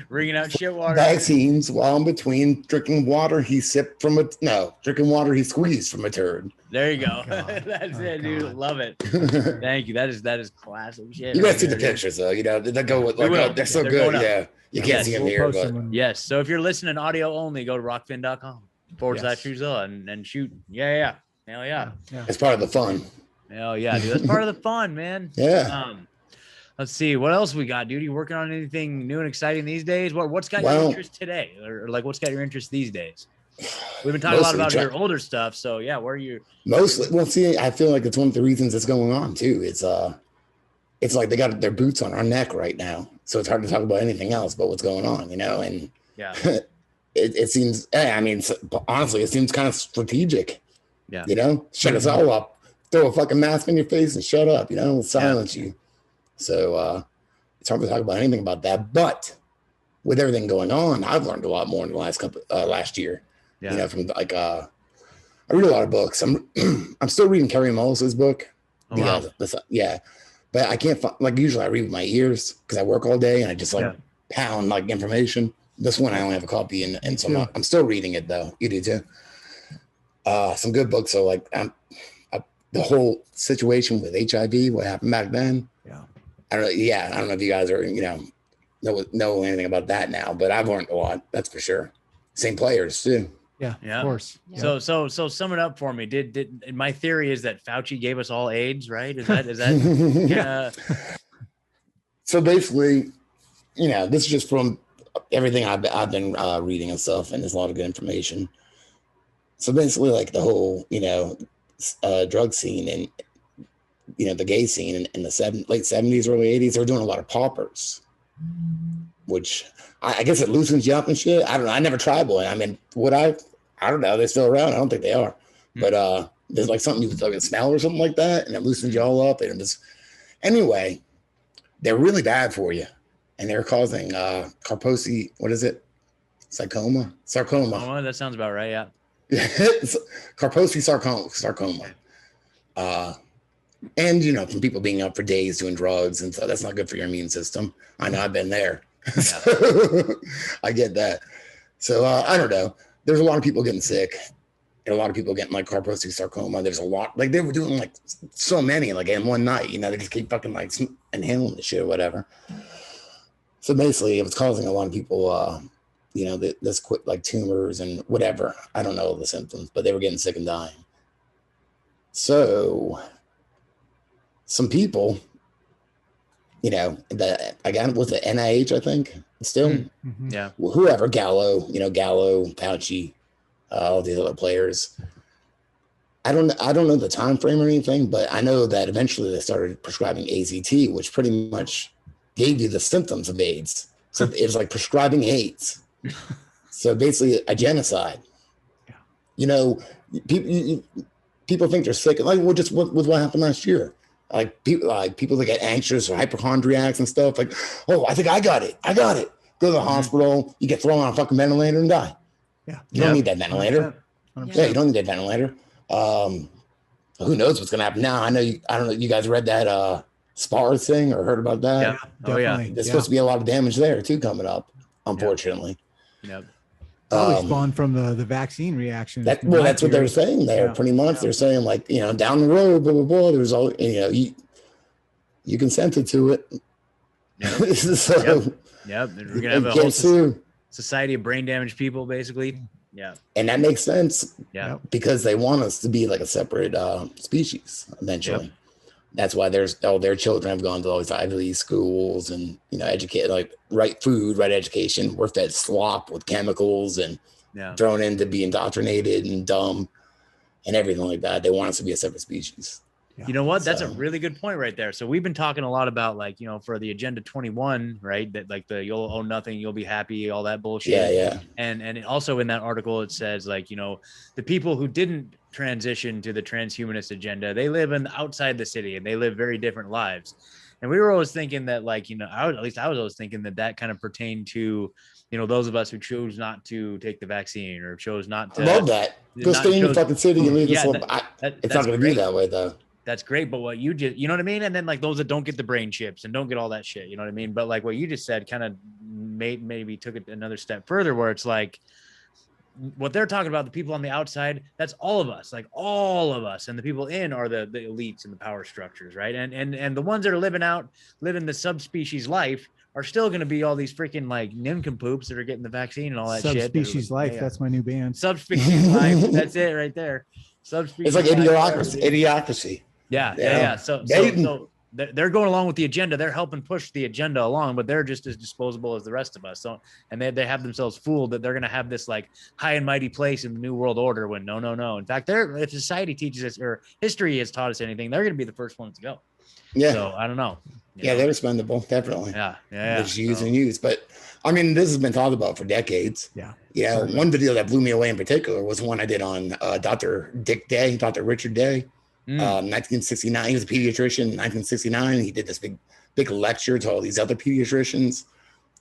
Wringing out shit water. Vaccines while in between drinking water he drinking water he squeezed from a turd. There you go. That's it, dude. Love it. Thank you. That is classic shit. You guys see the pictures though, you know, they go with like they're so good. Yeah. You can't see them here, but yes. So if you're listening audio only, go to rockfin.com/Truthzilla and shoot. Yeah. Hell yeah. It's part of the fun. Hell yeah, dude. That's part of the fun, man. Yeah. Let's see what else we got, dude. You working on anything new and exciting these days? What's got your interest today, or like what's got your interest these days? We've been talking a lot about your older stuff, so yeah. Where are you? Mostly, well, see, I feel like it's one of the reasons it's going on too. It's like they got their boots on our neck right now, so it's hard to talk about anything else but what's going on, you know. And yeah, it seems. I mean, honestly, it seems kind of strategic. Yeah, you know, shut us all up, throw a fucking mask on your face and shut up. You know, we'll silence you. So it's hard to talk about anything about that. But with everything going on, I've learned a lot more in the last year. Yeah. You know, from like I read a lot of books. I'm still reading Kerry Mullis's book. Oh, wow. But I can't find, like, usually I read with my ears because I work all day and I just pound like information. This one I only have a copy and so I'm still reading it though. You do too. Some good books are like the whole situation with HIV, what happened back then. Yeah. I don't know if you guys are, you know anything about that now, but I've learned a lot. That's for sure. Same players too. Yeah, of course. Yeah. So sum it up for me. Did my theory is that Fauci gave us all AIDS, right? Is that So basically, you know, this is just from everything I've been reading and stuff, and there's a lot of good information. So basically, like the whole, you know, drug scene and, you know, the gay scene in the late 70s, early 80s, they were doing a lot of poppers, which I guess it loosens you up and shit. I don't know. I never tried one. I mean, I don't know. They're still around. I don't think they are. But there's like something you can smell or something like that, and it loosens you all up. And anyway, they're really bad for you. And they're causing Kaposi, what is it? Sarcoma. Oh, that sounds about right, yeah. Kaposi sarcoma. And, you know, from people being up for days doing drugs and so that's not good for your immune system. I know, I've been there. So, I get that. So I don't know. There's a lot of people getting sick and a lot of people getting like Kaposi sarcoma. There's a lot, like they were doing like so many, like in one night, you know, they just keep fucking like inhaling the shit or whatever. So basically it was causing a lot of people, you know, this quick like tumors and whatever. I don't know the symptoms, but they were getting sick and dying. So some people, you know, was the NIH, I think, still, yeah, whoever, Gallo, Fauci, all these other players. I don't know the time frame or anything, but I know that eventually they started prescribing AZT, which pretty much gave you the symptoms of AIDS. So it was like prescribing AIDS. So basically a genocide. Yeah. You know, people think they're sick. Like, well, just with what happened last year. Like people that get anxious or hypochondriacs and stuff. Like, oh, I think I got it. Go to the hospital. You get thrown on a fucking ventilator and die. Yeah. You don't need that ventilator. 100%. Yeah, you don't need that ventilator. Who knows what's gonna happen now? I don't know. You guys read that SPAR thing or heard about that? Yeah. Oh yeah. There's supposed to be a lot of damage there too coming up, unfortunately. Yep. Probably spawned from the vaccine reaction. That's what they're saying there. Yeah. Pretty much, they're saying like, you know, down the road, blah blah blah. There's all, you know, you consented to it. Yep. So, yep. We're gonna have a whole society of brain damaged people, basically. Yeah. And that makes sense. Yeah. Because they want us to be like a separate species eventually. That's why all their children have gone to all these Ivy League schools and, you know, educate, like right food, right education. We're fed slop with chemicals and thrown in to be indoctrinated and dumb and everything like that. They want us to be a separate species. Yeah. You know what? That's a really good point right there. So we've been talking a lot about, like, you know, for the Agenda 21, right? That like you'll own nothing, you'll be happy, all that bullshit. Yeah. And also in that article, it says, like, you know, the people who didn't transition to the transhumanist agenda, they live outside the city and they live very different lives. And we were always thinking that, like, you know, I was always thinking that kind of pertained to, you know, those of us who chose not to take the vaccine or chose not to. I love that. Go stay in your fucking city and leave this. It's not going to be that way, though. That's great. But what you just, you know what I mean? And then, like, those that don't get the brain chips and don't get all that shit, you know what I mean? But like what you just said kind of maybe took it another step further, where it's like, what they're talking about, the people on the outside, that's all of us, like all of us, and the people in are the elites and the power structures, right? And the ones that are living the subspecies life are still going to be all these freaking like nincompoops that are getting the vaccine and all that shit. Subspecies life. That's my new band. Subspecies life. That's it right there. Subspecies. It's like idiocracy. Yeah. So they're going along with the agenda. They're helping push the agenda along, but they're just as disposable as the rest of us. So, and they have themselves fooled that they're going to have this like high and mighty place in the new world order, when no. In fact, if society teaches us, or history has taught us anything, they're going to be the first ones to go. Yeah. So I don't know. They're expendable, definitely. Yeah. Just use and use. But I mean, this has been talked about for decades. Yeah. One video that blew me away in particular was one I did on Dr. Richard Day. 1969. He was a pediatrician in 1969. He did this big lecture to all these other pediatricians,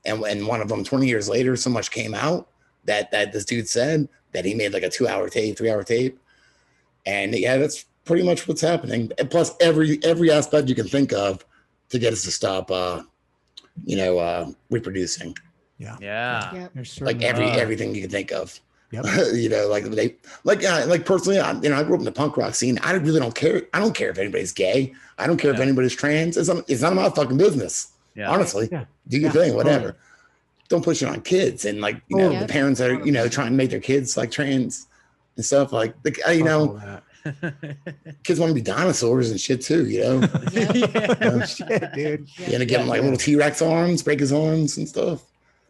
and one of them 20 years later, so much came out that this dude said that he made like a 3-hour tape, and that's pretty much what's happening. And plus every aspect you can think of to get us to stop reproducing. Like everything you can think of. Yep. Personally, I grew up in the punk rock scene. I really don't care. I don't care if anybody's gay. I don't care if anybody's trans. It's none of my fucking business. Honestly, do your thing, whatever. Don't push it on kids and the parents that are trying to make their kids like trans and stuff kids want to be dinosaurs and shit too. Shit, dude. You're gonna give him like little T-Rex arms, break his arms and stuff.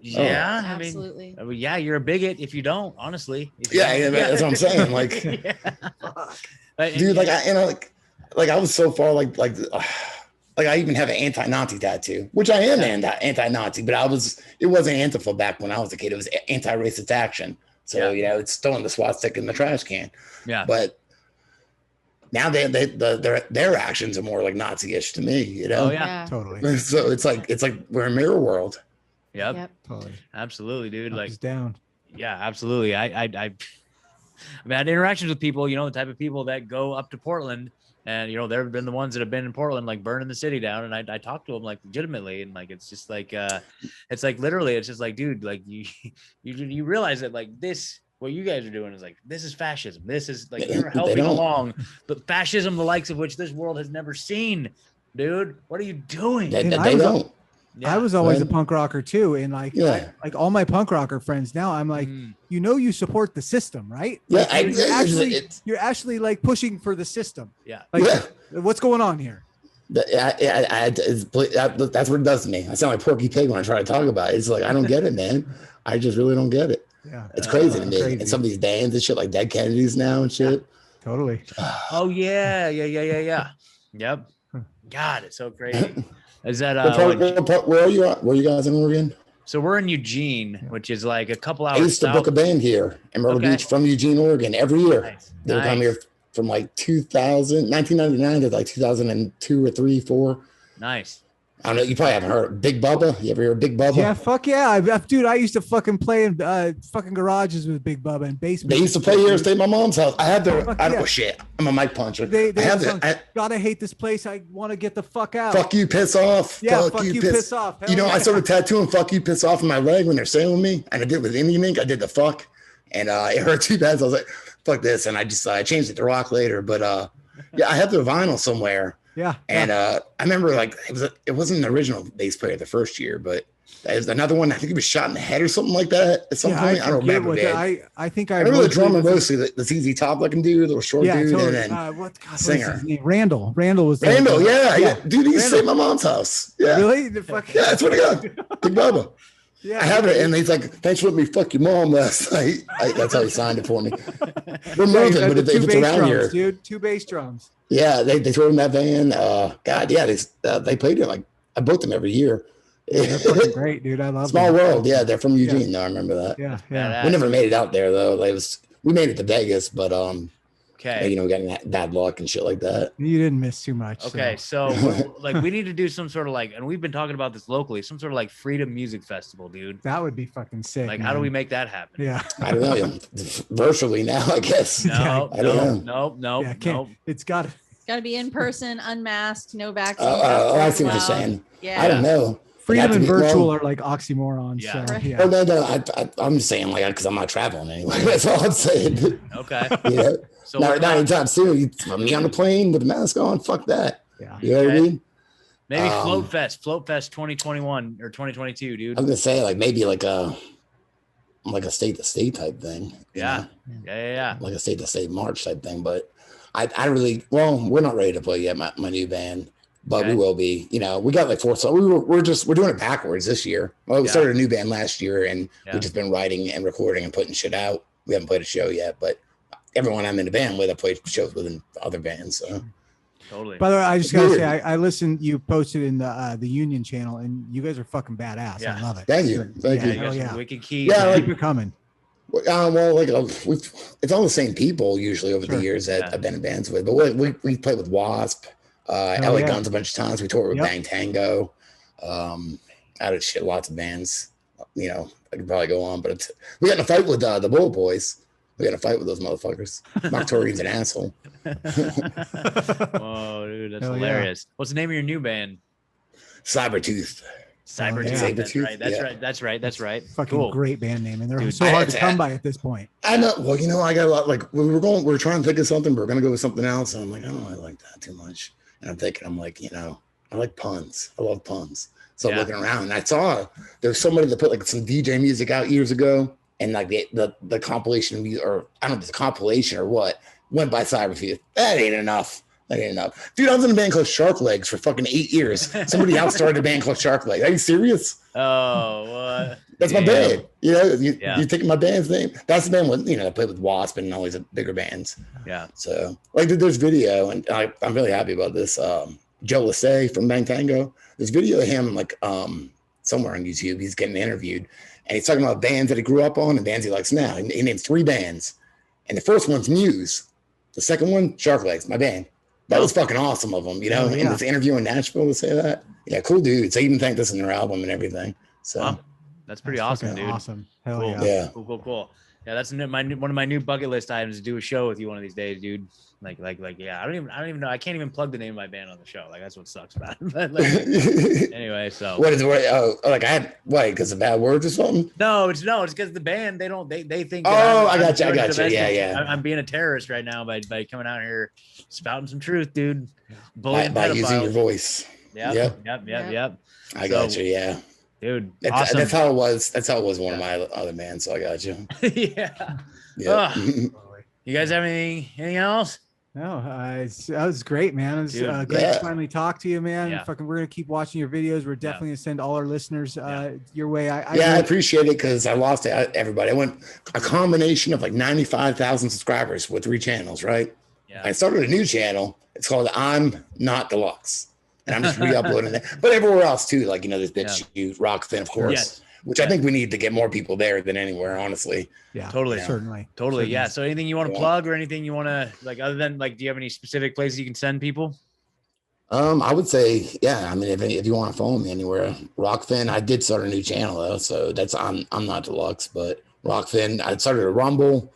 Yeah, absolutely. I mean, you're a bigot if you don't, honestly. That's what I'm saying. Like, dude, I was so far like I even have an anti-Nazi tattoo, which I am anti-Nazi, but it wasn't Antifa back when I was a kid. It was anti-racist action. So it's throwing the swastika in the trash can. Yeah, but now their actions are more like Nazi-ish to me. Oh yeah, totally. So it's like we're in mirror world. Yep. Totally. Absolutely, dude. Like down. Yeah, absolutely. I mean, I had interactions with people, the type of people that go up to Portland, and they've been the ones that have been in Portland, like burning the city down. And I talk to them like legitimately, and like it's just like it's like literally, it's just like, dude, like you realize that like this. What you guys are doing is like, this is fascism. This is like, you're helping along the fascism, the likes of which this world has never seen, dude. What are you doing? They don't. I was always a punk rocker too, and like all my punk rocker friends now, I'm like, you support the system, right? You're actually like pushing for the system. Yeah. What's going on here? That's what it does to me. I sound like Porky Pig when I try to talk about it. It's like, I don't get it, man. I just really don't get it. Yeah, it's crazy to me. Crazy. And some of these bands and shit, like Dead Kennedys now and shit. Totally. Oh yeah. Yep. God, it's so crazy. Is that where are you at? Where are you guys in Oregon? So we're in Eugene, which is like a couple hours. I used to book a band here in Myrtle Beach from Eugene, Oregon, every year. Nice. They would come here from like 1999 to like 2002 or 3, 4. Nice. I don't know. You probably haven't heard of Big Bubba. You ever hear of Big Bubba? Yeah, fuck yeah. Dude, I used to fucking play in fucking garages with Big Bubba and basement. They used to play here and stay at my mom's house. I had their, shit. I'm a mic puncher. Gotta hate this place. I want to get the fuck out. Fuck you, piss off. Yeah, fuck you, piss off. I started tattooing fuck you, piss off in my leg when they're saying with me. And I did with Indian ink. I ddid the fuck. And it hurt too bad. So I was like, fuck this. And I changed it to rock later. But I have their vinyl somewhere. Yeah. And I remember like it wasn't an original bass player the first year, but There's another one. I think he was shot in the head or something like that at some point. I don't remember. I think I remember the drummer mostly, the ZZ Top looking dude, little short dude, totally. and then what singer. his name? Randall was Randall. Yeah. Dude, he used to stay at my mom's house. Yeah. Really? Yeah, that's what I got. Big Bubba. Yeah, I have it, and he's like, "Thanks for letting me fuck your mom last night." That's how he signed it for me. We're moving, but if it's around here, dude, 2 bass drums. Yeah, they throw in that van. God, yeah, they played it like I booked them every year. Yeah, they're fucking great, dude. I love Small them. World. Yeah, they're from Eugene. Though I remember that. Yeah. We never made it out there though. We made it to Vegas, but okay, we got bad luck and shit like that. You didn't miss too much. Okay, so like we need to do some sort of like, and we've been talking about this locally, some sort of like Freedom Music Festival, dude. That would be fucking sick. Like, man. how do we make that happen? Yeah, I don't know. Virtually now, I guess. No. Yeah, it's got to be in person, unmasked, no vaccine. I see what you're saying. Yeah, I don't know. Freedom and virtual are like oxymorons. Yeah. So, yeah. Oh no, I'm just saying like because I'm not traveling anyway. That's all I'm saying. Okay. Yeah. So not anytime soon. You put me on the plane with the mask on. Fuck that. Yeah. You know what I mean? Maybe Float Fest 2021 or 2022, dude. I'm gonna say like maybe like a state to state type thing. Yeah. Like a state to state march type thing. But I really we're not ready to play yet. My new band. But we will be, we got like 4 songs. We're doing it backwards this year. Well, we started a new band last year and we've just been writing and recording and putting shit out. We haven't played a show yet, but everyone I'm in the band with, I played shows with in other bands. So totally. By the way, I just gotta say, I listened. You posted in the Union channel, and you guys are fucking badass. Yeah. I love it. Thank you. Thank you. You got some wicked keys. Yeah, Keep it coming. Well, it's all the same people usually over the years that I've been in bands with. But we played with Wasp. LA Guns a bunch of times. We toured with Bang Tango. Out of shit, lots of bands. I could probably go on, but we got in a fight with the Bullet Boys. We got in a fight with those motherfuckers. Noctorian's an asshole. Oh, dude, that's hilarious. What's the name of your new band? Cybertooth. Cybertooth. That's right. Fucking great band name, and they're so hard to come by at this point. I know. Well, I got a lot. Like we were trying to think of something. We were gonna go with something else, and I'm like, oh, I like that too much. And I'm like, I like puns. I love puns. So I'm looking around and I saw there's somebody that put like some DJ music out years ago. And like the compilation, or I don't know if it's a compilation or what, went by Cybertooth. That ain't enough. Dude, I was in a band called Shark Legs for fucking 8 years. Somebody else started a band called Shark Legs. Are you serious? Oh, what? That's my band. You're taking my band's name. That's the band with, I played with Wasp and all these bigger bands. Yeah. So like there's video, and I'm really happy about this. Joe Lassay from Bang Tango. There's video of him like somewhere on YouTube. He's getting interviewed, and he's talking about bands that he grew up on and bands he likes now. He names 3 bands, and the first one's Muse. The second one, Shark Legs, my band. That was fucking awesome of him, in this interview in Nashville to say that. Yeah, cool dudes. They even thanked us in their album and everything. So that's pretty awesome, dude. Awesome. Hell cool. yeah. Cool. Yeah, that's one of my new bucket list items to do a show with you one of these days, dude. Like, yeah. I don't even know. I can't even plug the name of my band on the show. Like, that's what sucks about it. But anyway, so what is it? Oh, like I had because of bad words or something? No, it's because the band they think. I got you. Yeah. I'm being a terrorist right now by coming out here spouting some truth, dude. By using your voice. Yep. I got you. Yeah. Dude, awesome. That's how it was. That's how it was one of my other bands. So I got you. Yeah. You guys have anything else? No, that was great, man. It was great to finally talk to you, man. Yeah. We're gonna keep watching your videos. We're definitely gonna send all our lilisteners your way. I appreciate it because I lost everybody. I went a combination of like 95,000 subscribers with 3 channels, right? Yeah. I started a new channel. It's called I'm Not Deluxe. And I'm just re-uploading that. But everywhere else too, like, there's BitChute, Rockfin, of course, which I think we need to get more people there than anywhere, honestly. Yeah, totally. Certainly. Yeah. So anything you want to plug or anything you want to other than do you have any specific places you can send people? I would say, if you want to follow me anywhere, Rockfin. I did start a new channel though. So that's, I'm Not Deluxe, but Rockfin. I started a Rumble.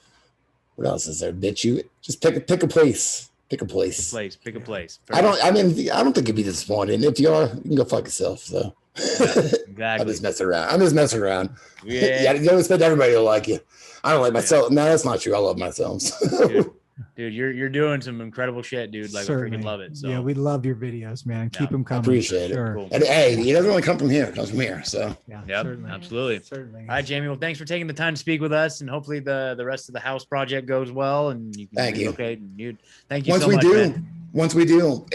What else is there? BitChute. Just pick a place. Pick a place. Pick a place. I don't think you'd be disappointed. If you are, you can go fuck yourself. So exactly. I'm just messing around. Yeah. You don't expect everybody to like you. I don't like myself. No, that's not true. I love myself. Dude, dude, you're doing some incredible shit, dude. Like Certainly. I freaking love it. So yeah, we love your videos, man. Keep them I coming. appreciate it. Sure. Cool. And hey, he doesn't really come from here. It comes from here. So Yeah, Yep, certainly. absolutely. Certainly. All right, Jamie. Well, thanks for taking the time to speak with us, and hopefully the rest of the house project goes well. And you can Thank you. Okay, thank you once so we much, do, man. once we do,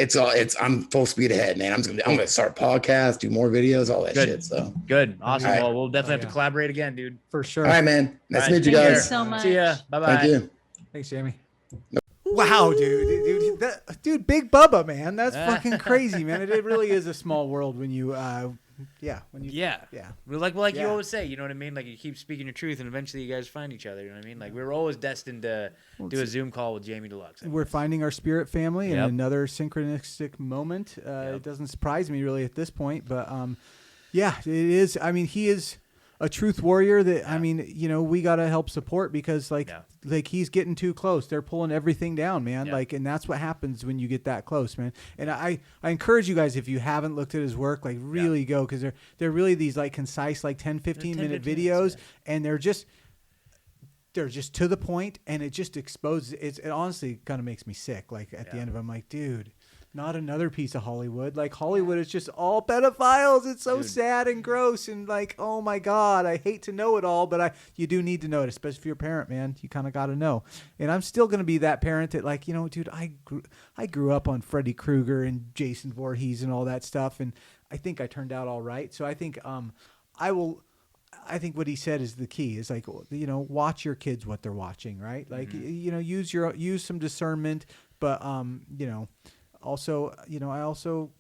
I'm full speed ahead, man. I'm gonna start a podcast, do more videos, all that Good. shit. So Good, awesome. All right. Well, we'll definitely have to collaborate again, dude. For sure. all right, man. Nice to All meet you right, Thank you guys. so much. See ya. Bye bye. Thank you. Thanks, Jamie. Wow, dude, Big Bubba, man, that's fucking crazy, man. It really is a small world when you, yeah. Like you always say, you know what I mean? Like you keep speaking your truth, and eventually you guys find each other. You know what I mean? Like we were always destined to do a Zoom call with Jamie Dlux. We're finding our spirit family in Yep. another synchronistic moment. It doesn't surprise me really at this point, but yeah, it is. I mean, he is a truth warrior that, I mean, you know, we got to help support because like he's getting too close. They're pulling everything down, man. Yeah. Like, and that's what happens when you get that close, man. And I encourage you guys, if you haven't looked at his work, like really go, because they're really these like concise, like 10, 15 minute videos, and they're just to the point, and it just exposes it honestly kind of makes me sick. Like at the end of it, I'm like, dude, not another piece of Hollywood. Like Hollywood is just all pedophiles. It's so sad and gross, and like, oh my God, I hate to know it all, but you do need to know it, especially if you're a parent, man. You kind of got to know. And I'm still going to be that parent that, like, you know, dude, I grew up on Freddy Krueger and Jason Voorhees and all that stuff, and I think I turned out all right. So I think I think what he said is the key. Is like, you know, watch your kids what they're watching, right? Like, you know, use some discernment, but you know. Also, you know, I also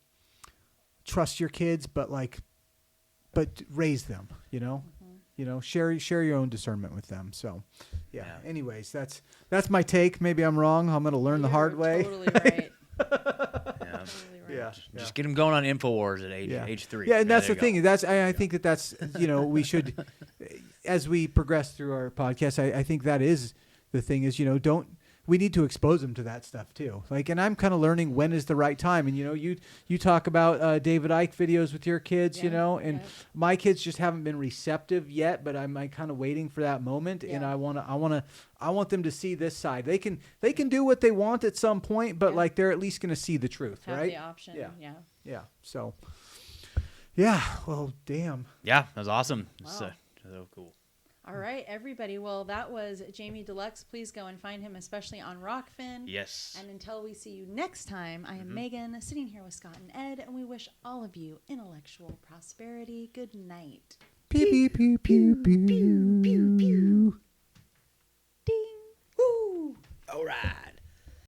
trust your kids, but raise them, you know, share your own discernment with them. So, yeah. Anyways, that's my take. Maybe I'm wrong. I'm going to learn the hard way. Totally right. Yeah. Just get them going on InfoWars at age 3. Yeah, and that's the thing. I think that's, you know, we should, as we progress through our podcast, I think that is the thing is, you know, we need to expose them to that stuff too. Like, and I'm kind of learning when is the right time. And, you know, you talk about David Icke videos with your kids, you know, and my kids just haven't been receptive yet, but I'm like kind of waiting for that moment. And I want them to see this side. They can do what they want at some point, but like, they're at least going to see the truth, Have right? the option. Yeah. So, yeah. Well, damn. Yeah, that was awesome. Wow. So cool. All right, everybody. Well, that was Jamie Dlux. Please go and find him, especially on Rockfin. Yes. And until we see you next time, I am Megan, sitting here with Scott and Ed, and we wish all of you intellectual prosperity. Good night. Pew, pew, pew, pew, pew, pew, pew. Ding. Woo. All right.